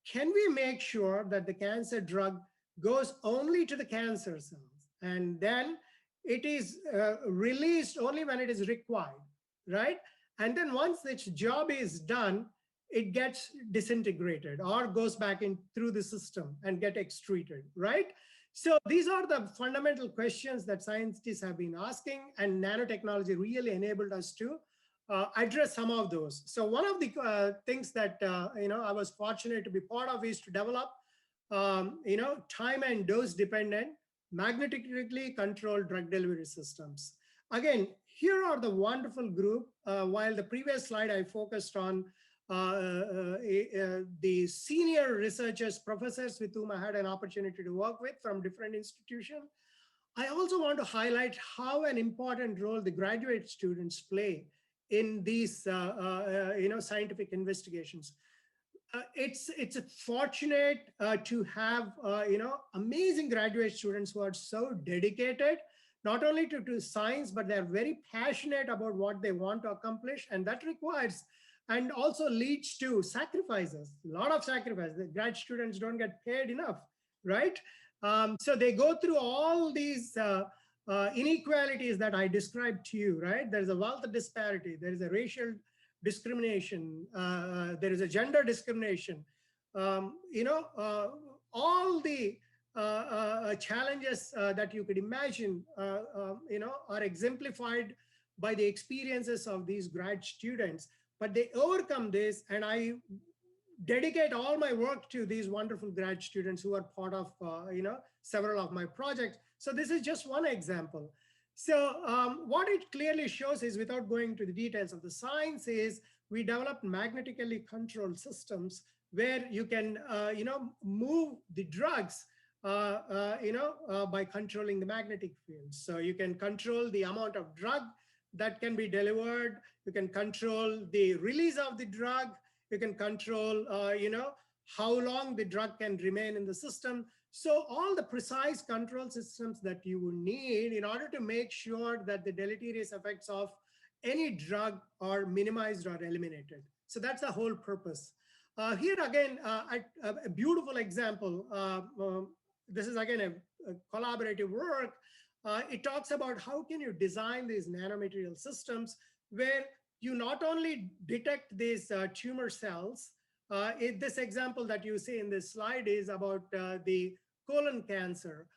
can we make sure that the cancer drug goes only to the cancer cells? And then it is released only when it is required, right? And then once its job is done, it gets disintegrated or goes back in through the system and get excreted, right? So these are the fundamental questions that scientists have been asking, and nanotechnology really enabled us to address some of those. So one of the things that I was fortunate to be part of is to develop time and dose dependent magnetically controlled drug delivery systems. Again, here are the wonderful group. While the previous slide I focused on the senior researchers, professors with whom I had an opportunity to work with from different institutions, I also want to highlight how an important role the graduate students play in these scientific investigations. It's fortunate to have amazing graduate students who are so dedicated, not only to science, but they're very passionate about what they want to accomplish, and that requires and also leads to sacrifices, a lot of sacrifices. The grad students don't get paid enough, right? So they go through all these inequalities that I described to you, right? There's a wealth disparity, there is a racial discrimination, there is a gender discrimination. All the challenges that you could imagine, are exemplified by the experiences of these grad students. But they overcome this, and I dedicate all my work to these wonderful grad students who are part of several of my projects. So this is just one example. So what it clearly shows is, without going to the details of the science, is we developed magnetically controlled systems where you can, move the drugs, by controlling the magnetic field. So you can control the amount of drug that can be delivered. You can control the release of the drug. You can control, how long the drug can remain in the system. So all the precise control systems that you would need in order to make sure that the deleterious effects of any drug are minimized or eliminated. So that's the whole purpose. Here again, a beautiful example. This is again a collaborative work. It talks about how can you design these nanomaterial systems where you not only detect these tumor cells. This example that you see in this slide is about the colon cancer.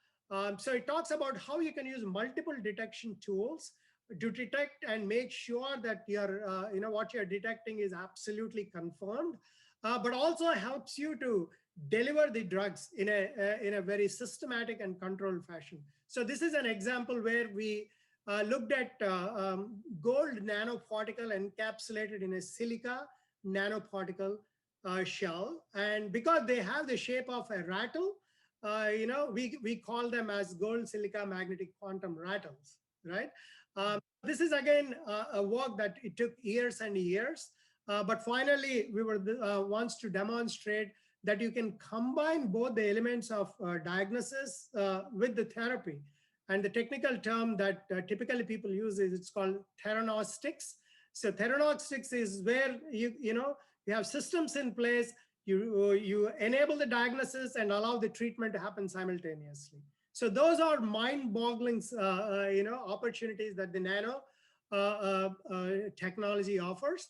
So it talks about how you can use multiple detection tools to detect and make sure that what you're detecting is absolutely confirmed, but also helps you to deliver the drugs in a very systematic and controlled fashion. So this is an example where we looked at gold nanoparticle encapsulated in a silica nanoparticle shell. And because they have the shape of a rattle, we call them as gold silica magnetic quantum rattles, right? This is again a work that it took years and years, but finally we were the ones to demonstrate that you can combine both the elements of diagnosis with the therapy. And the technical term that typically people use is it's called theranostics. So theranostics is where you have systems in place, you enable the diagnosis and allow the treatment to happen simultaneously. So those are mind-boggling, opportunities that the nano technology offers.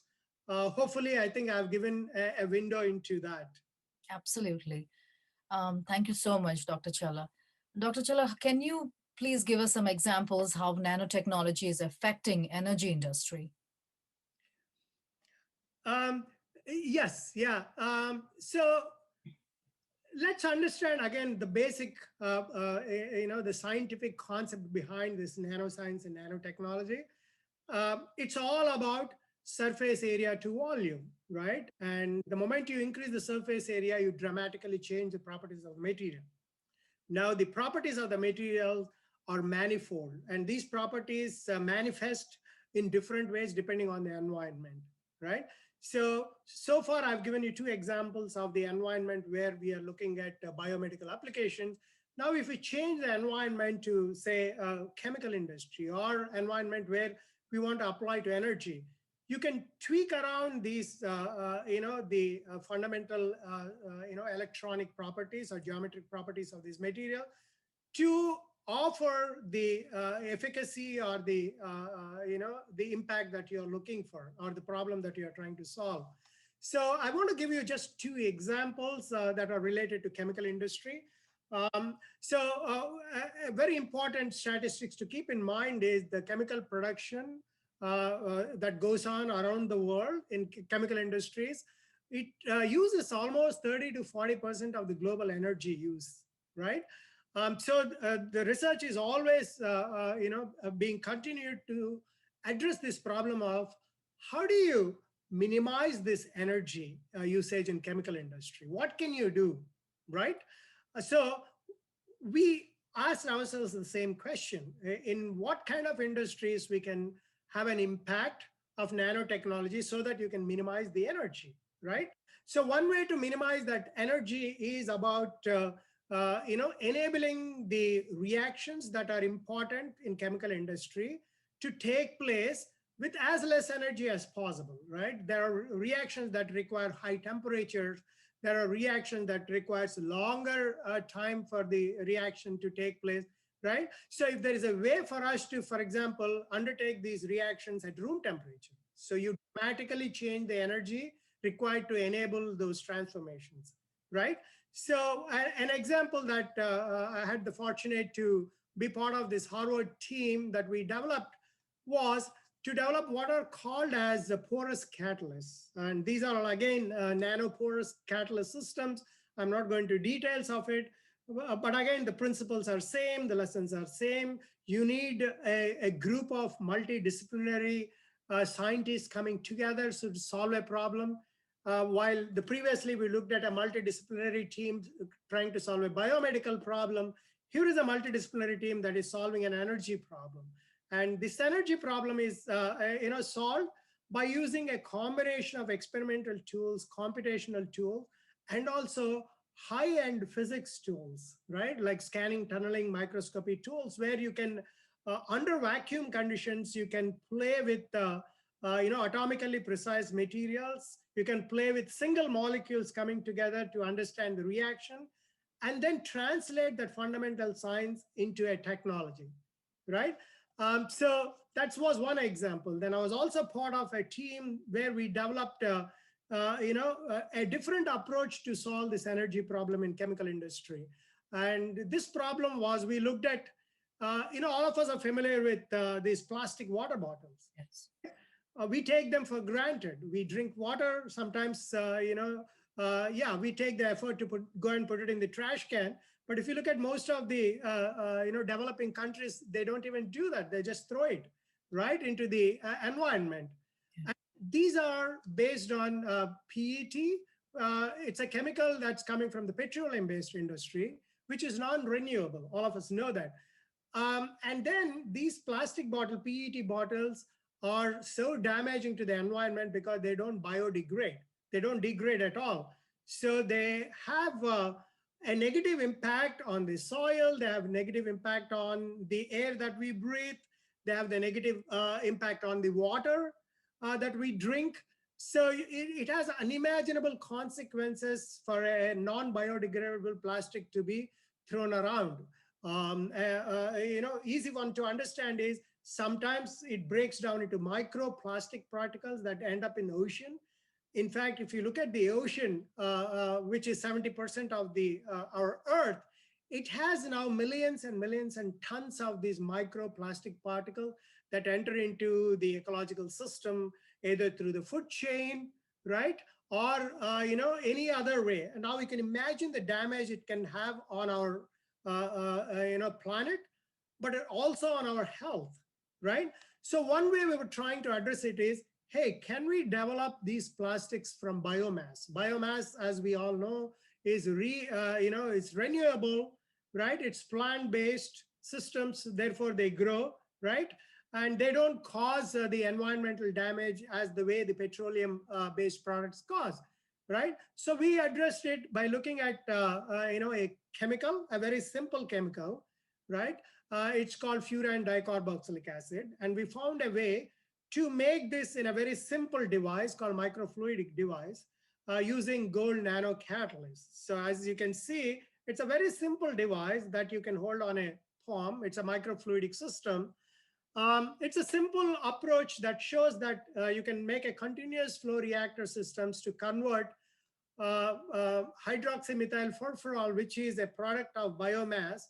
Hopefully, I think I've given a window into that. Absolutely. Thank you so much, Dr. Challa. Dr. Challa, can you please give us some examples how nanotechnology is affecting energy industry? Yes, yeah. So let's understand again the basic, the scientific concept behind this nanoscience and nanotechnology. It's all about surface area to volume, right? And the moment you increase the surface area, you dramatically change the properties of material. Now, the properties of the material are manifold, and these properties manifest in different ways depending on the environment, right? So far, I've given you two examples of the environment where we are looking at biomedical applications. Now, if we change the environment to, say, chemical industry or environment where we want to apply to energy, you can tweak around these, the fundamental, electronic properties or geometric properties of this material to offer the efficacy or the impact that you're looking for or the problem that you're trying to solve. So I want to give you just two examples that are related to chemical industry. A very important statistics to keep in mind is the chemical production that goes on around the world in chemical industries. It uses almost 30 to 40% of the global energy use, right? The research is always, being continued to address this problem of how do you minimize this energy usage in chemical industry? What can you do, right? So we asked ourselves the same question: in what kind of industries we can have an impact of nanotechnology so that you can minimize the energy, right? So one way to minimize that energy is about enabling the reactions that are important in chemical industry to take place with as less energy as possible, right? There are reactions that require high temperatures. There are reactions that requires longer time for the reaction to take place, right? So if there is a way for us to, for example, undertake these reactions at room temperature, so you dramatically change the energy required to enable those transformations, right? So an example that I had the fortunate to be part of this Harvard team that we developed was to develop what are called as the porous catalysts. And these are, again, nanoporous catalyst systems. I'm not going to details of it, but again, the principles are same, the lessons are same. You need a group of multidisciplinary scientists coming together to solve a problem. while previously we looked at a multidisciplinary team trying to solve a biomedical problem, here is a multidisciplinary team that is solving an energy problem. And this energy problem is solved by using a combination of experimental tools, computational tools, and also high-end physics tools, right? Like scanning, tunneling, microscopy tools, where you can, under vacuum conditions, you can play with atomically precise materials. You can play with single molecules coming together to understand the reaction, and then translate that fundamental science into a technology, right? So that was one example. Then I was also part of a team where we developed a different approach to solve this energy problem in chemical industry. And this problem was, we looked at, all of us are familiar with these plastic water bottles. Yes. We take them for granted. We drink water. Sometimes, we take the effort to go and put it in the trash can. But if you look at most of the developing countries, they don't even do that. They just throw it right into the environment. And these are based on PET. It's a chemical that's coming from the petroleum-based industry, which is non-renewable. All of us know that. And then these plastic bottle, PET bottles, are so damaging to the environment because they don't biodegrade. They don't degrade at all. So they have a negative impact on the soil. They have negative impact on the air that we breathe. They have the negative impact on the water that we drink. So it has unimaginable consequences for a non-biodegradable plastic to be thrown around. Easy one to understand is, sometimes it breaks down into microplastic particles that end up in the ocean. In fact, if you look at the ocean, which is 70% of our Earth, it has now millions and millions and tons of these microplastic particles that enter into the ecological system, either through the food chain, right? Or any other way. And now you can imagine the damage it can have on our planet, but also on our health, right? So one way we were trying to address it is, hey, can we develop these plastics from biomass? Biomass, as we all know, is it's renewable, right? It's plant-based systems, therefore they grow, right? And they don't cause the environmental damage as the way the petroleum-based products cause, right? So we addressed it by looking at a chemical, a very simple chemical, right? It's called furan dicarboxylic acid, and we found a way to make this in a very simple device called microfluidic device using gold nano catalysts. So as you can see, it's a very simple device that you can hold on a palm. It's a microfluidic system. It's a simple approach that shows that you can make a continuous flow reactor systems to convert hydroxymethyl furfural, which is a product of biomass,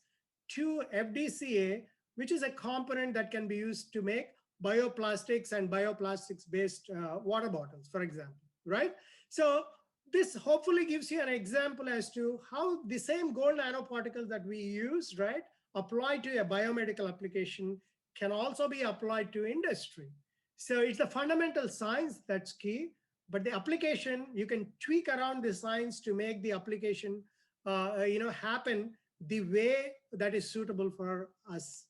to FDCA, which is a component that can be used to make bioplastics and bioplastics-based water bottles, for example, right? So this hopefully gives you an example as to how the same gold nanoparticles that we use, right, applied to a biomedical application can also be applied to industry. So it's the fundamental science that's key, but the application, you can tweak around the science to make the application happen the way that is suitable for us.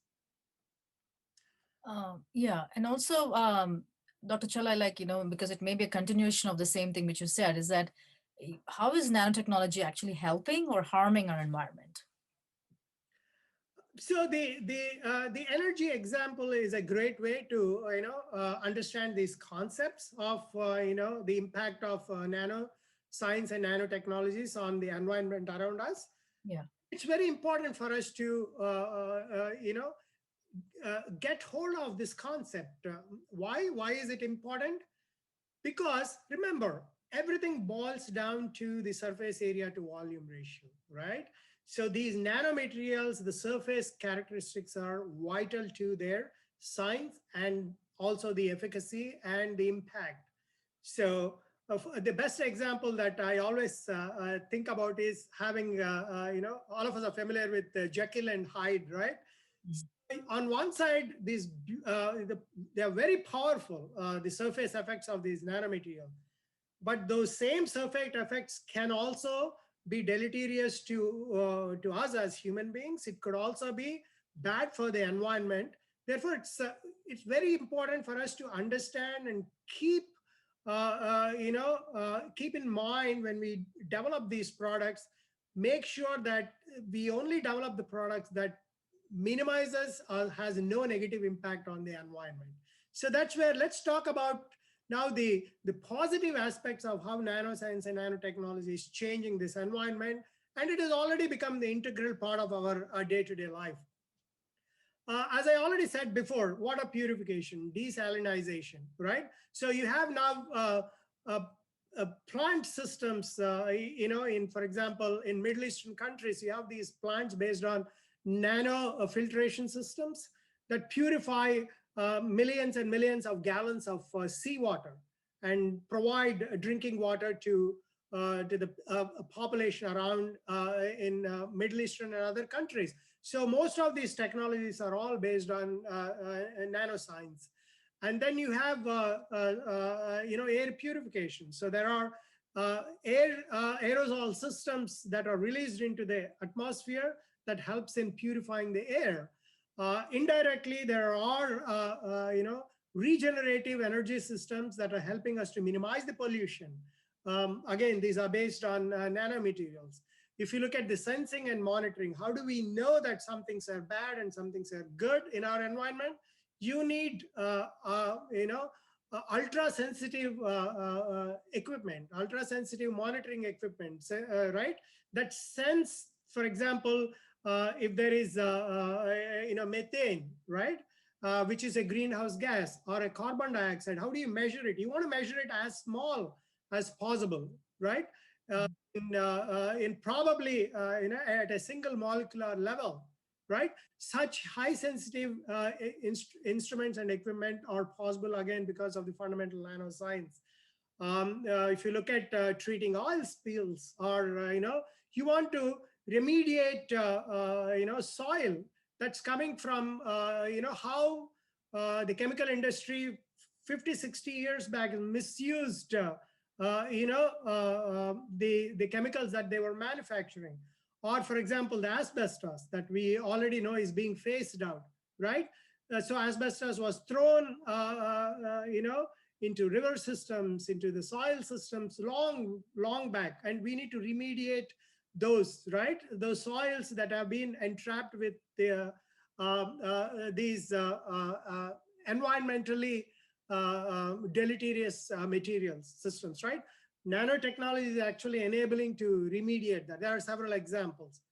Yeah, and also, Dr. Challa, because it may be a continuation of the same thing which you said, is that how is nanotechnology actually helping or harming our environment? So the energy example is a great way to understand these concepts of the impact of nano science and nanotechnologies on the environment around us. Yeah, it's very important for us to get hold of this concept. Why? Why is it important? Because remember, everything boils down to the surface area to volume ratio, right? So these nanomaterials, the surface characteristics are vital to their science and also the efficacy and the impact. So the best example that I always think about is having, all of us are familiar with Jekyll and Hyde, right? Mm-hmm. On one side, they are very powerful, the surface effects of these nanomaterials. but those same surfactant effects can also be deleterious to us as human beings. It could also be bad for the environment. Therefore, it's very important for us to understand and keep keep in mind when we develop these products, make sure that we only develop the products that minimizes or has no negative impact on the environment. So that's where let's talk about now the positive aspects of how nanoscience and nanotechnology is changing this environment. And it has already become the integral part of our day-to-day life. As I already said before, water purification, desalinization, right? So you have now plant systems, for example, in Middle Eastern countries, you have these plants based on nano filtration systems that purify millions and millions of gallons of seawater and provide drinking water to the population around in Middle Eastern and other countries. So most of these technologies are all based on nanoscience. And then you have air purification. So there are aerosol systems that are released into the atmosphere that helps in purifying the air. Indirectly, there are regenerative energy systems that are helping us to minimize the pollution. Again, these are based on nanomaterials. If you look at the sensing and monitoring, how do we know that some things are bad and some things are good in our environment? You need ultra-sensitive equipment, ultra-sensitive monitoring equipment, right? That sense, for example, if there is methane, right? Which is a greenhouse gas, or a carbon dioxide, how do you measure it? You want to measure it as small as possible, right? In probably at a single molecular level, right? Such high sensitive instruments and equipment are possible, again, because of the fundamental nanoscience. If you look at treating oil spills, or you want to remediate soil that's coming from how the chemical industry 50, 60 years back misused the chemicals that they were manufacturing. Or, for example, the asbestos that we already know is being phased out, right? So asbestos was thrown, into river systems, into the soil systems long back, and we need to remediate those, right? Those soils that have been entrapped with these environmentally deleterious materials systems, right? Nanotechnology is actually enabling to remediate that. There are several examples.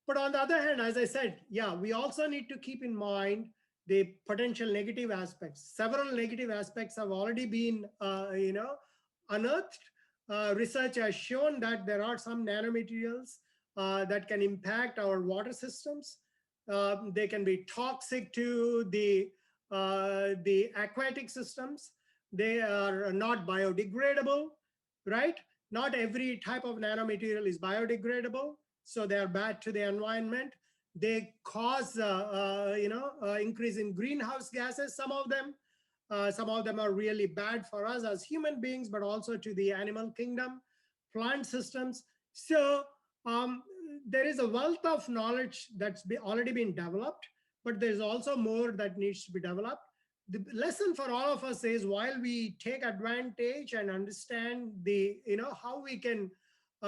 But on the other hand, as I said, yeah, we also need to keep in mind the potential negative aspects. Several negative aspects have already been, unearthed. Research has shown that there are some nanomaterials that can impact our water systems. They can be toxic to the aquatic systems. They are not biodegradable, right? Not every type of nanomaterial is biodegradable, so they are bad to the environment. They cause, increase in greenhouse gases. Some of them are really bad for us as human beings, but also to the animal kingdom, plant systems. So there is a wealth of knowledge that's already been developed, but there's also more that needs to be developed. The lesson for all of us is, while we take advantage and understand how we can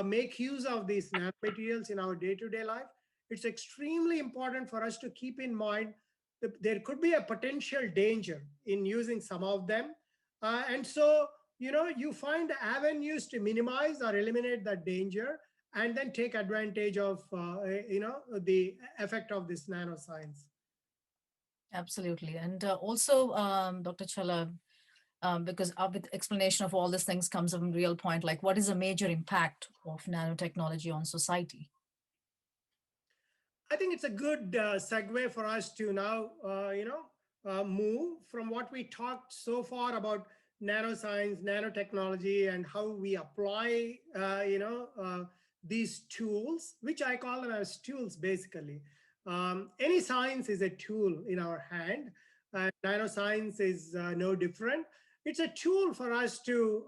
make use of these nanomaterials in our day-to-day life, it's extremely important for us to keep in mind that there could be a potential danger in using some of them. And so, you find avenues to minimize or eliminate that danger, and then take advantage of, the effect of this nanoscience. Absolutely. And also, Dr. Challa, because with explanation of all these things comes a real point, like what is a major impact of nanotechnology on society? I think it's a good segue for us to now, move from what we talked so far about nanoscience, nanotechnology, and how we apply, these tools, which I call them as tools, basically. Any science is a tool in our hand, and nanoscience is no different. It's a tool for us to,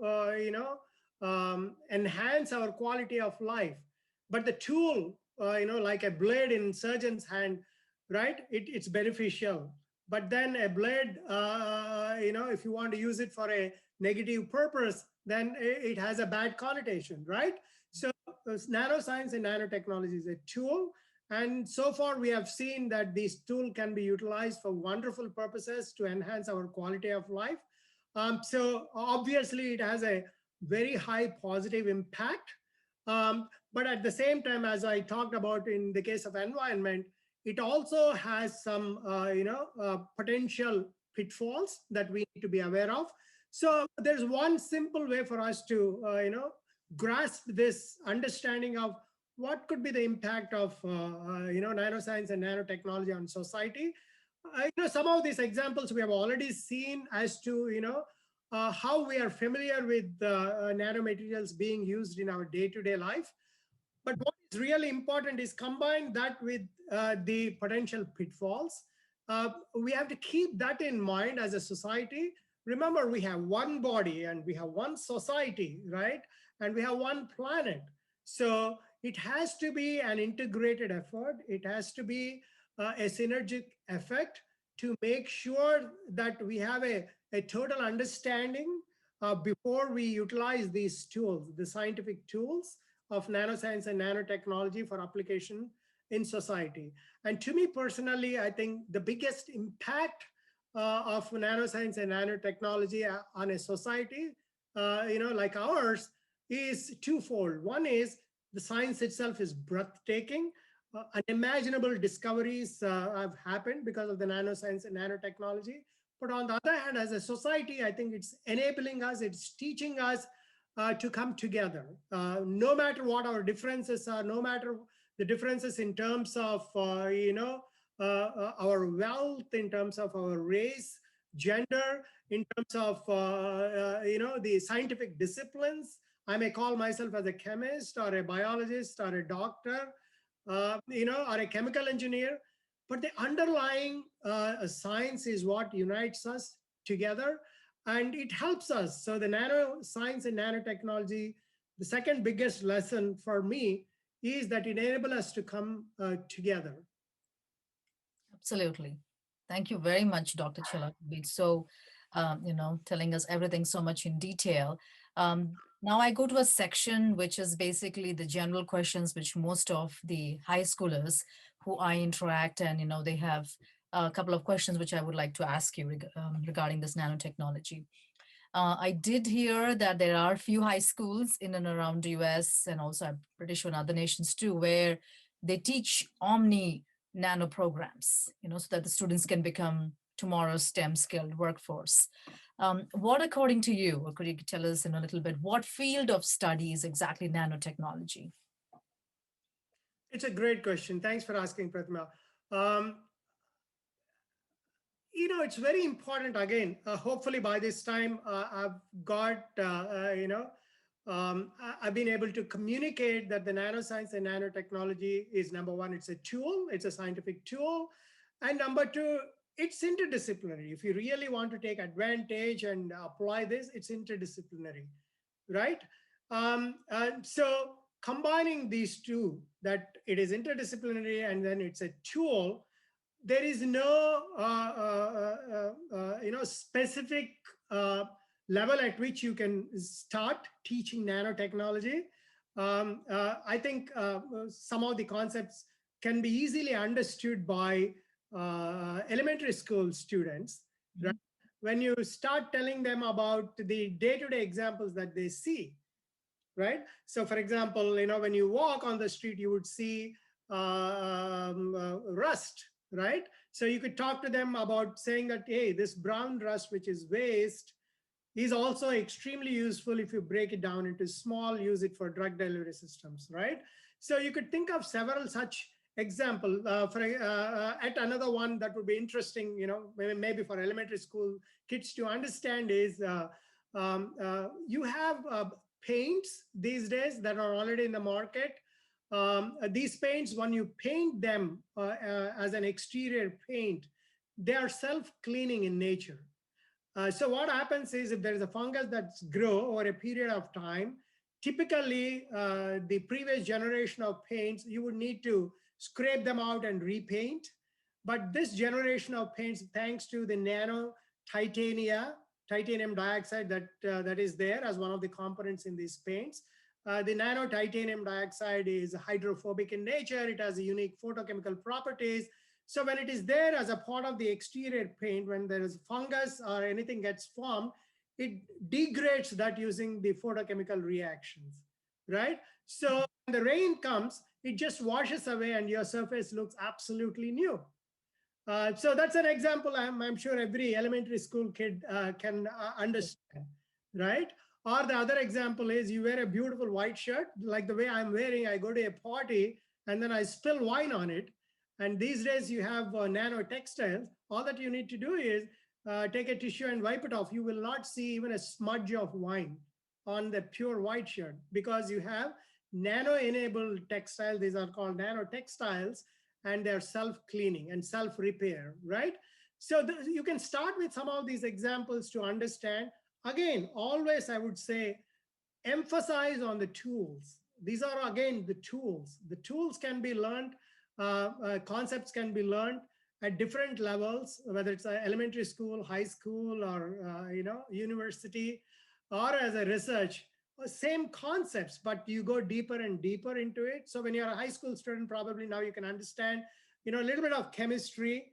enhance our quality of life. But the tool, like a blade in surgeon's hand, right? It's beneficial. But then a blade, if you want to use it for a negative purpose, then it has a bad connotation, right? So nanoscience and nanotechnology is a tool. And so far, we have seen that this tool can be utilized for wonderful purposes to enhance our quality of life. So obviously, it has a very high positive impact. But at the same time, as I talked about in the case of environment, it also has some, potential pitfalls that we need to be aware of. So there's one simple way for us to, grasp this understanding of what could be the impact of, nanoscience and nanotechnology on society. Some of these examples we have already seen as to, how we are familiar with nanomaterials being used in our day-to-day life. But what is really important is combine that with the potential pitfalls. We have to keep that in mind as a society. Remember, we have one body and we have one society, right? And we have one planet. So it has to be an integrated effort. It has to be a synergic effect to make sure that we have a total understanding before we utilize these tools, the scientific tools of nanoscience and nanotechnology for application in society. And to me personally, I think the biggest impact of nanoscience and nanotechnology on a society, like ours, is twofold. One is the science itself is breathtaking. Unimaginable discoveries have happened because of the nanoscience and nanotechnology. But on the other hand, as a society, I think it's enabling us, it's teaching us to come together. No matter what our differences are, no matter the differences in terms of, our wealth, in terms of our race, gender, in terms of, the scientific disciplines. I may call myself as a chemist or a biologist or a doctor, or a chemical engineer. But the underlying science is what unites us together, and it helps us. So the nanoscience and nanotechnology, the second biggest lesson for me is that it enables us to come together. Absolutely. Thank you very much, Dr. Challa, for being so, telling us everything so much in detail. Now I go to a section which is basically the general questions which most of the high schoolers who I interact and, they have a couple of questions which I would like to ask you regarding this nanotechnology. I did hear that there are a few high schools in and around the US and also I'm pretty sure in other nations too, where they teach Omni nano programs, so that the students can become tomorrow's STEM skilled workforce. What, according to you, or could you tell us in a little bit, what field of study is exactly nanotechnology? It's a great question. Thanks for asking, Pratima. It's very important. Again, hopefully by this time, I've got, I've been able to communicate that the nanoscience and nanotechnology is, number one, it's a tool, it's a scientific tool. And number two, it's interdisciplinary. If you really want to take advantage and apply this, it's interdisciplinary, right? And so combining these two, that it is interdisciplinary and then it's a tool, there is no specific level at which you can start teaching nanotechnology. I think some of the concepts can be easily understood by elementary school students. Mm-hmm. Right? When you start telling them about the day-to-day examples that they see, right? So for example, when you walk on the street, you would see rust, right? So you could talk to them about saying that, hey, this brown rust, which is waste, is also extremely useful if you break it down into small, use it for drug delivery systems, right? So you could think of several such examples. At another one that would be interesting, maybe for elementary school kids to understand is you have paints these days that are already in the market. These paints, when you paint them as an exterior paint, they are self-cleaning in nature. So what happens is if there is a fungus that's grow over a period of time, typically, the previous generation of paints, you would need to scrape them out and repaint. But this generation of paints, thanks to the nano titanium dioxide that is there as one of the components in these paints. The nano titanium dioxide is hydrophobic in nature. It has unique photochemical properties. So when it is there as a part of the exterior paint, when there is fungus or anything gets formed, it degrades that using the photochemical reactions, right? So when the rain comes, it just washes away and your surface looks absolutely new. So that's an example I'm sure every elementary school kid can understand, right? Or the other example is you wear a beautiful white shirt, like the way I'm wearing, I go to a party and then I spill wine on it. And these days you have nano textiles. All that you need to do is take a tissue and wipe it off. You will not see even a smudge of wine on the pure white shirt because you have nano-enabled textiles. These are called nanotextiles, and they're self-cleaning and self-repair, right? So you can start with some of these examples to understand. Again, always I would say, emphasize on the tools. These are, again, the tools. The tools can be learned, concepts can be learned at different levels, whether it's elementary school, high school, or university, or as a research. Same concepts, but you go deeper and deeper into it. So when you're a high school student, probably now you can understand, a little bit of chemistry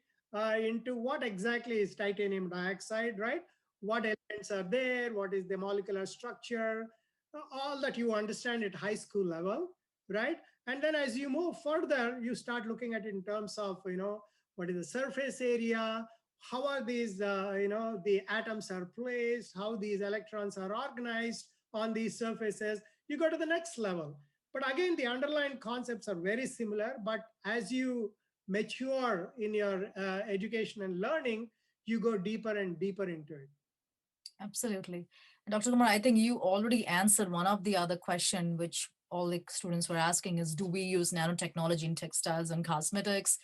into what exactly is titanium dioxide, right? What elements are there? What is the molecular structure? All that you understand at high school level, right? And then as you move further, you start looking at it in terms of, what is the surface area? How are these, the atoms are placed? How these electrons are organized on these surfaces? You go to the next level. But again, the underlying concepts are very similar, but as you mature in your education and learning, you go deeper and deeper into it. Absolutely. And Dr. Kumar, I think you already answered one of the other question which all the students were asking is, do we use nanotechnology in textiles and cosmetics?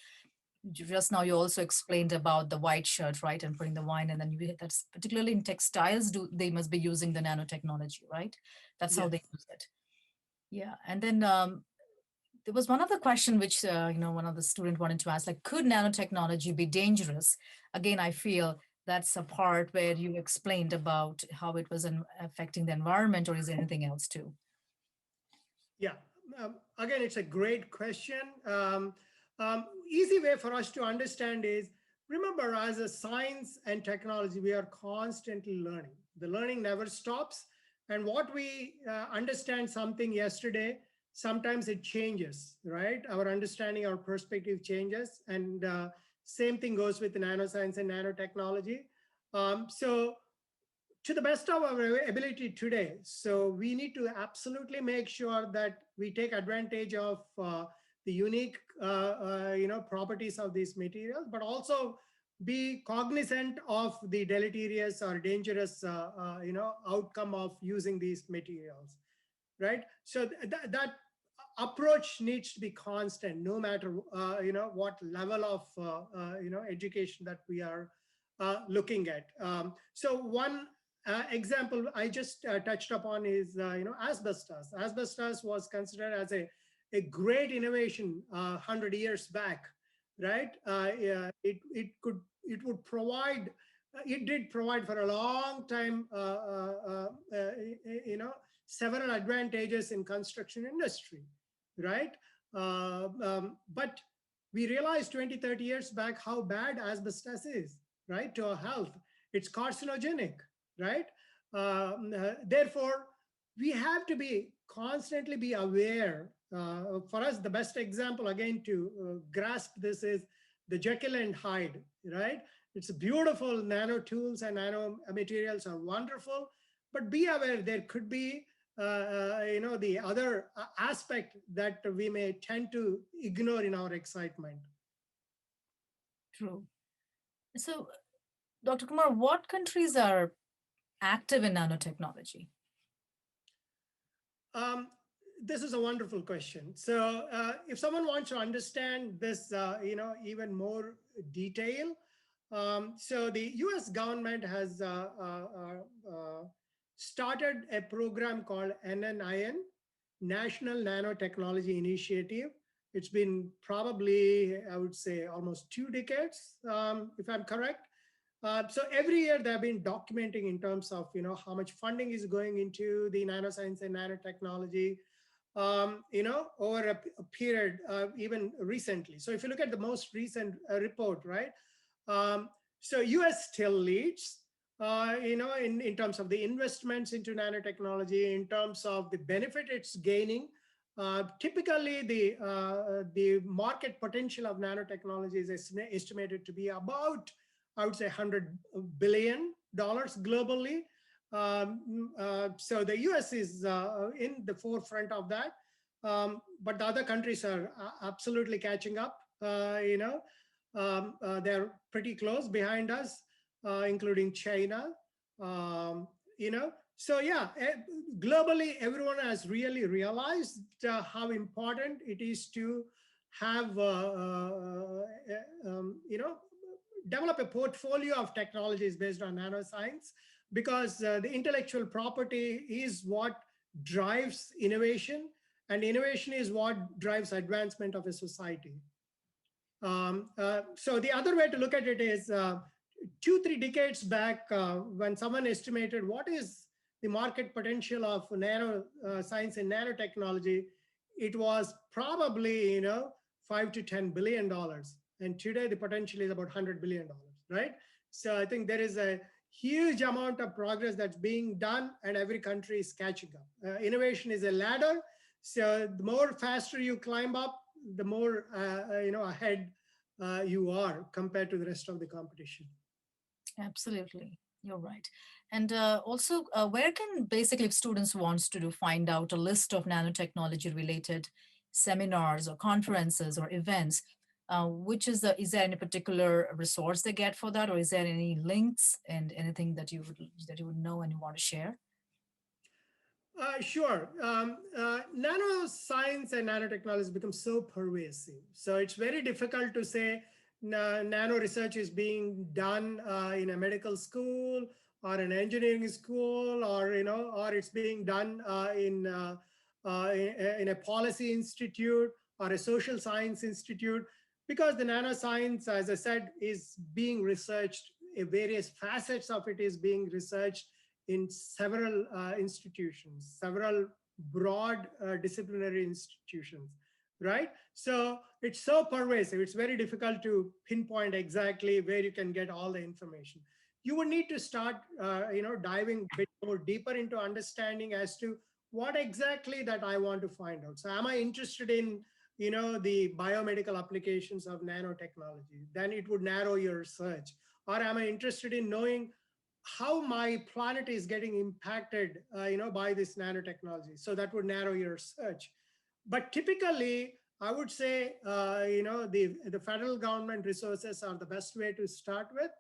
Just now you also explained about the white shirt, right? And putting the wine, and then that's particularly in textiles, they must be using the nanotechnology, right? That's how they use it. Yeah. And then there was one other question which, one of the student wanted to ask, like, could nanotechnology be dangerous? Again, I feel that's a part where you explained about how it was affecting the environment, or is there anything else too? Yeah, again, it's a great question. Easy way for us to understand is, remember, as a science and technology, we are constantly learning. The learning never stops. And what we understand something yesterday, sometimes it changes, right? Our understanding, our perspective changes. And same thing goes with the nanoscience and nanotechnology. So to the best of our ability today, so we need to absolutely make sure that we take advantage of the unique properties of these materials, but also be cognizant of the deleterious or dangerous outcome of using these materials, right? So that approach needs to be constant, no matter what level of education that we are looking at. So one example I just touched upon is asbestos. Asbestos was considered as a great innovation 100 years back, right? It would provide. It did provide for a long time, several advantages in construction industry, right? But we realized 20, 30 years back how bad asbestos is, right, to our health. It's carcinogenic, right? Therefore, we have to be constantly be aware. For us, the best example, again, to grasp this is the Jekyll and Hyde, right? It's beautiful. Nano tools and nano materials are wonderful, but be aware there could be the other aspect that we may tend to ignore in our excitement. True. So, Dr. Kumar, what countries are active in nanotechnology? This is a wonderful question. So if someone wants to understand this, even more detail, so the US government has started a program called NNIN, National Nanotechnology Initiative. It's been probably, I would say, almost 2 decades, if I'm correct. So every year they've been documenting in terms of how much funding is going into the nanoscience and nanotechnology, over a period, even recently. So if you look at the most recent report, right? So US still leads, in terms of the investments into nanotechnology, in terms of the benefit it's gaining. Typically, the market potential of nanotechnology is estimated to be about, I would say, $100 billion globally. So the US is in the forefront of that, but the other countries are absolutely catching up. They're pretty close behind us, including China. So yeah, globally, everyone has really realized how important it is to have, develop a portfolio of technologies based on nanoscience, because the intellectual property is what drives innovation, and innovation is what drives advancement of a society. So the other way to look at it is 2-3 decades back, when someone estimated what is the market potential of nanoscience and nanotechnology, it was probably $5 to $10 billion. And today the potential is about $100 billion, right? So I think there is a huge amount of progress that's being done, and every country is catching up. Innovation is a ladder. So the more faster you climb up, the more ahead you are compared to the rest of the competition. Absolutely, you're right. And also, where can basically, if students wants to find out a list of nanotechnology related seminars or conferences or events, is there any particular resource they get for that, or is there any links and anything that you would know and you want to share? Sure. Nanoscience and nanotechnology has become so pervasive. So it's very difficult to say nano research is being done in a medical school or an engineering school, or or it's being done in a policy institute or a social science institute, because the nanoscience, as I said, is being researched. Various facets of it is being researched in several institutions, several broad disciplinary institutions, right? So it's so pervasive, it's very difficult to pinpoint exactly where you can get all the information. You would need to start, diving a bit more deeper into understanding as to what exactly that I want to find out. So am I interested in, the biomedical applications of nanotechnology? Then it would narrow your search. Or am I interested in knowing how my planet is getting impacted, by this nanotechnology? So that would narrow your search. But typically, I would say, the federal government resources are the best way to start with,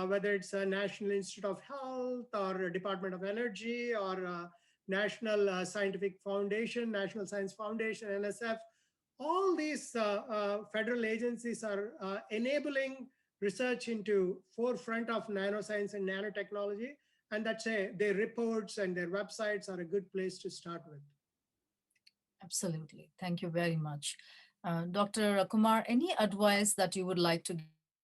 whether it's a National Institute of Health or a Department of Energy or a National Scientific Foundation, National Science Foundation, NSF. All these federal agencies are enabling research into forefront of nanoscience and nanotechnology, and that's their reports and their websites are a good place to start with. Absolutely. Thank you very much. Dr. Kumar, any advice that you would like to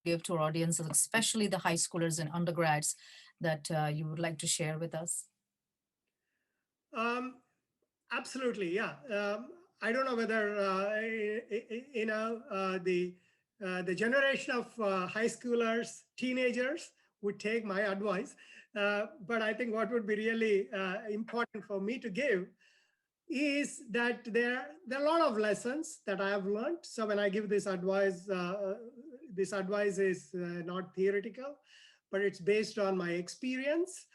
give to our audience, especially the high schoolers and undergrads, that you would like to share with us? Absolutely, yeah. I don't know whether the generation of high schoolers, teenagers would take my advice, but I think what would be really important for me to give is that there are a lot of lessons that I have learned. So when I give this advice is not theoretical, but it's based on my experience.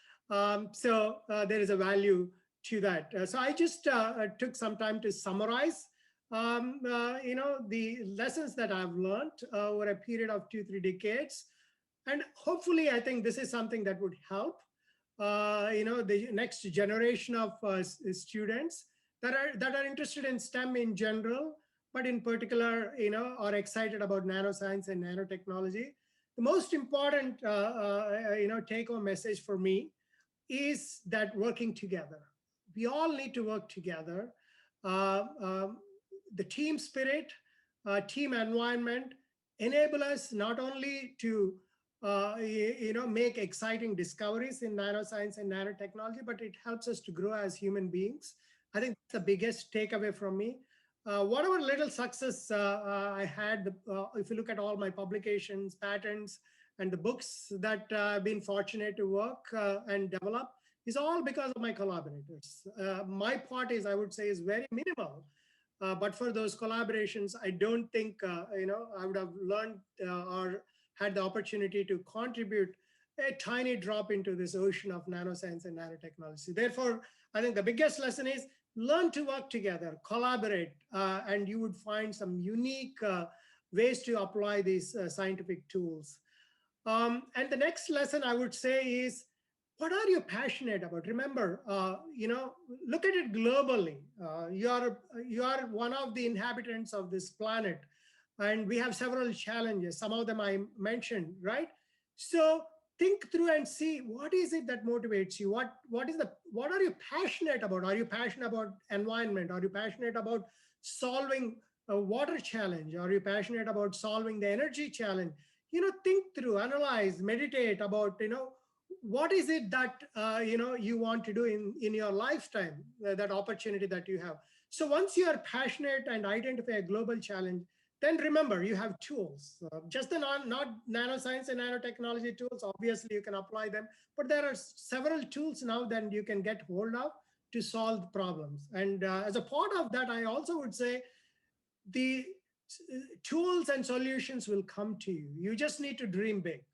So there is a value to that. So I just took some time to summarize, the lessons that I've learned over a period of 2-3 decades. And hopefully, I think this is something that would help, the next generation of students that are interested in STEM in general, but in particular, are excited about nanoscience and nanotechnology. The most important, take-home message for me is that working together. We all need to work together. Uh, um, the team spirit, team environment enable us not only to make exciting discoveries in nanoscience and nanotechnology, but it helps us to grow as human beings. I think that's the biggest takeaway from me. Whatever little success I had, if you look at all my publications, patents, and the books that I've been fortunate to work and develop, is all because of my collaborators. My part is, I would say, is very minimal. But for those collaborations, I don't think I would have learned or had the opportunity to contribute a tiny drop into this ocean of nanoscience and nanotechnology. Therefore, I think the biggest lesson is learn to work together, collaborate, and you would find some unique ways to apply these scientific tools. And the next lesson I would say is, what are you passionate about? Remember, look at it globally. You are one of the inhabitants of this planet, and we have several challenges. Some of them I mentioned, right? So think through and see, what is it that motivates you? What are you passionate about? Are you passionate about environment? Are you passionate about solving a water challenge? Are you passionate about solving the energy challenge? Think through, analyze, meditate about, what is it that you want to do in your lifetime, that opportunity that you have. So once you are passionate and identify a global challenge, then remember, you have tools. Just the not nanoscience and nanotechnology tools, obviously you can apply them, but there are several tools now that you can get hold of to solve problems. And as a part of that, I also would say the tools and solutions will come to you. You just need to dream big.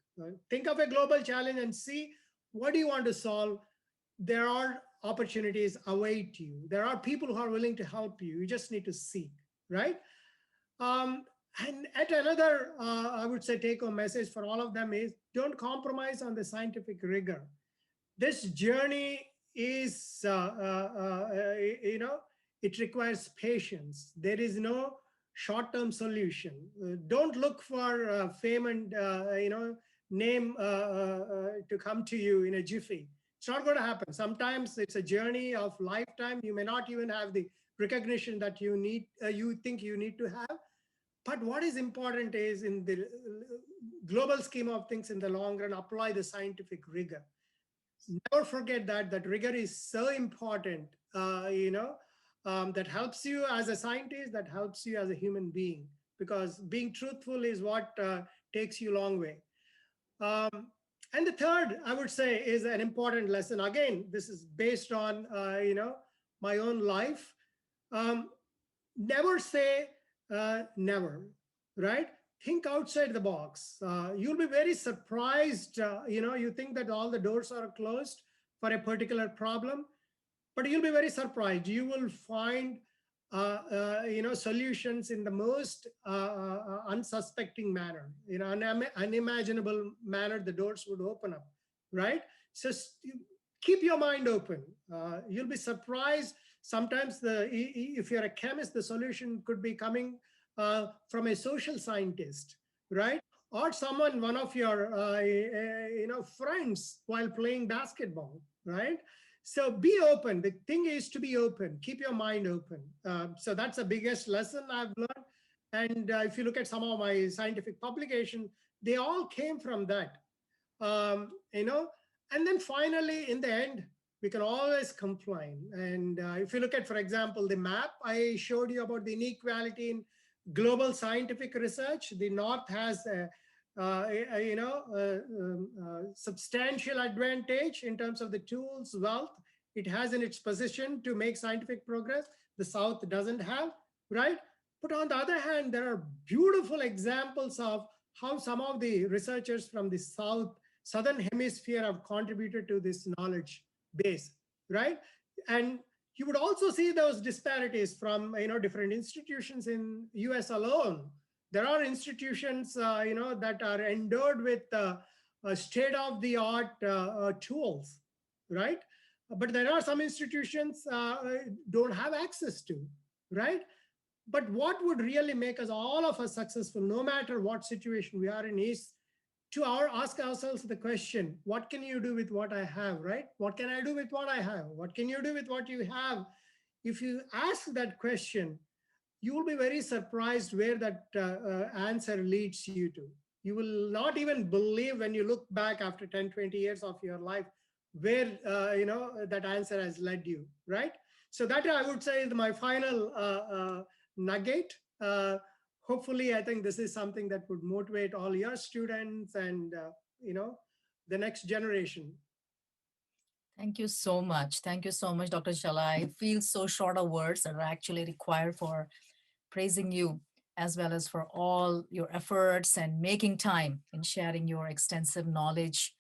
Think of a global challenge and see, what do you want to solve? There are opportunities await you. There are people who are willing to help you. You just need to seek, right? And at another, I would say, take-home message for all of them is, don't compromise on the scientific rigor. This journey is, it requires patience. There is no short-term solution. Don't look for fame and name to come to you in a jiffy. It's not going to happen. Sometimes it's a journey of lifetime. You may not even have the recognition that you need, you think you need to have. But what is important is, in the global scheme of things, in the long run, apply the scientific rigor. Never forget that rigor is so important, that helps you as a scientist, that helps you as a human being, because being truthful is what takes you a long way. And the third, I would say, is an important lesson. Again, this is based on, my own life. Never say never, right? Think outside the box. You'll be very surprised. You think that all the doors are closed for a particular problem, but you'll be very surprised. You will find, solutions in the most unsuspecting manner, unimaginable manner. The doors would open up, right? So keep your mind open. You'll be surprised. Sometimes if you're a chemist, the solution could be coming from a social scientist, right? Or one of your, friends while playing basketball, right? So be open. The thing is to be open. Keep your mind open. So that's the biggest lesson I've learned. And if you look at some of my scientific publications, they all came from that, And then finally, in the end, we can always complain. And if you look at, for example, the map I showed you about the inequality in global scientific research, the North has a substantial advantage in terms of the tools, wealth it has in its possession to make scientific progress. The South doesn't have, right? But on the other hand, there are beautiful examples of how some of the researchers from the Southern Hemisphere have contributed to this knowledge base, right? And you would also see those disparities from different institutions in US alone. There are institutions that are endowed with state-of-the-art tools, right? But there are some institutions don't have access to, right? But what would really make us, all of us, successful, no matter what situation we are in, is ask ourselves the question, what can you do with what I have, right? What can I do with what I have? What can you do with what you have? If you ask that question, you will be very surprised where that answer leads you to. You will not even believe when you look back after 10, 20 years of your life, where that answer has led you, right? So that I would say is my final nugget. Hopefully, I think this is something that would motivate all your students and the next generation. Thank you so much. Thank you so much, Dr. Challa. I feel so short of words that are actually required for praising you, as well as for all your efforts and making time in sharing your extensive knowledge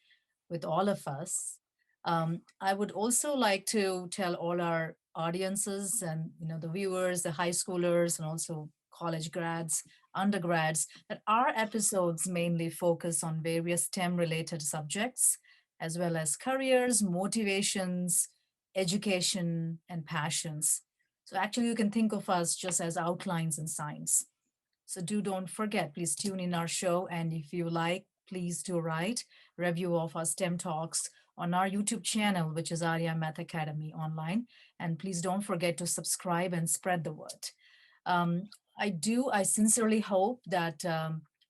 with all of us. I would also like to tell all our audiences and the viewers, the high schoolers, and also college grads, undergrads, that our episodes mainly focus on various STEM-related subjects, as well as careers, motivations, education, and passions. So actually, you can think of us just as outlines in science. So don't forget, please tune in our show. And if you like, please do write review of our STEM talks on our YouTube channel, which is Arya Math Academy online. And please don't forget to subscribe and spread the word. I sincerely hope that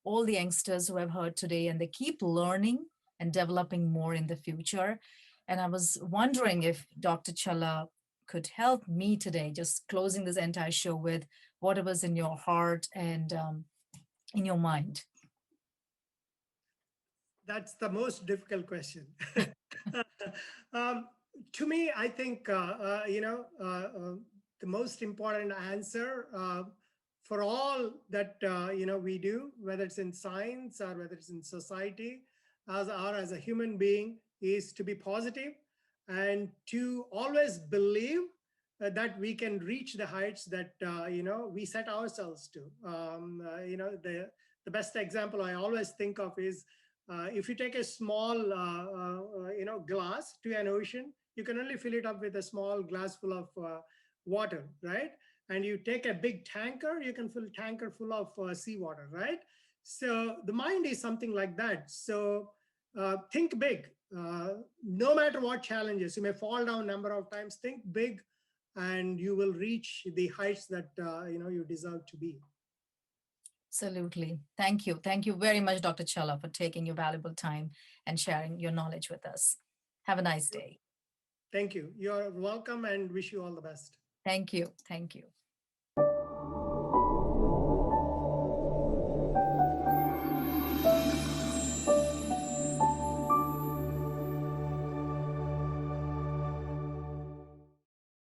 all the youngsters who have heard today, and they keep learning and developing more in the future. And I was wondering if Dr. Challa could help me today, just closing this entire show with whatever's in your heart and in your mind. That's the most difficult question. um, to me, I think the most important answer for all that we do, whether it's in science or whether it's in society, as a human being, is to be positive and to always believe that we can reach the heights that we set ourselves to. The best example I always think of is if you take a small glass to an ocean, you can only fill it up with a small glass full of water, right? And you take a big tanker, you can fill a tanker full of seawater, right? So the mind is something like that. So think big. No matter what challenges, you may fall down a number of times, think big, and you will reach the heights that you deserve to be. Absolutely. Thank you. Thank you very much, Dr. Challa, for taking your valuable time and sharing your knowledge with us. Have a nice day. Thank you. You're welcome and wish you all the best. Thank you. Thank you.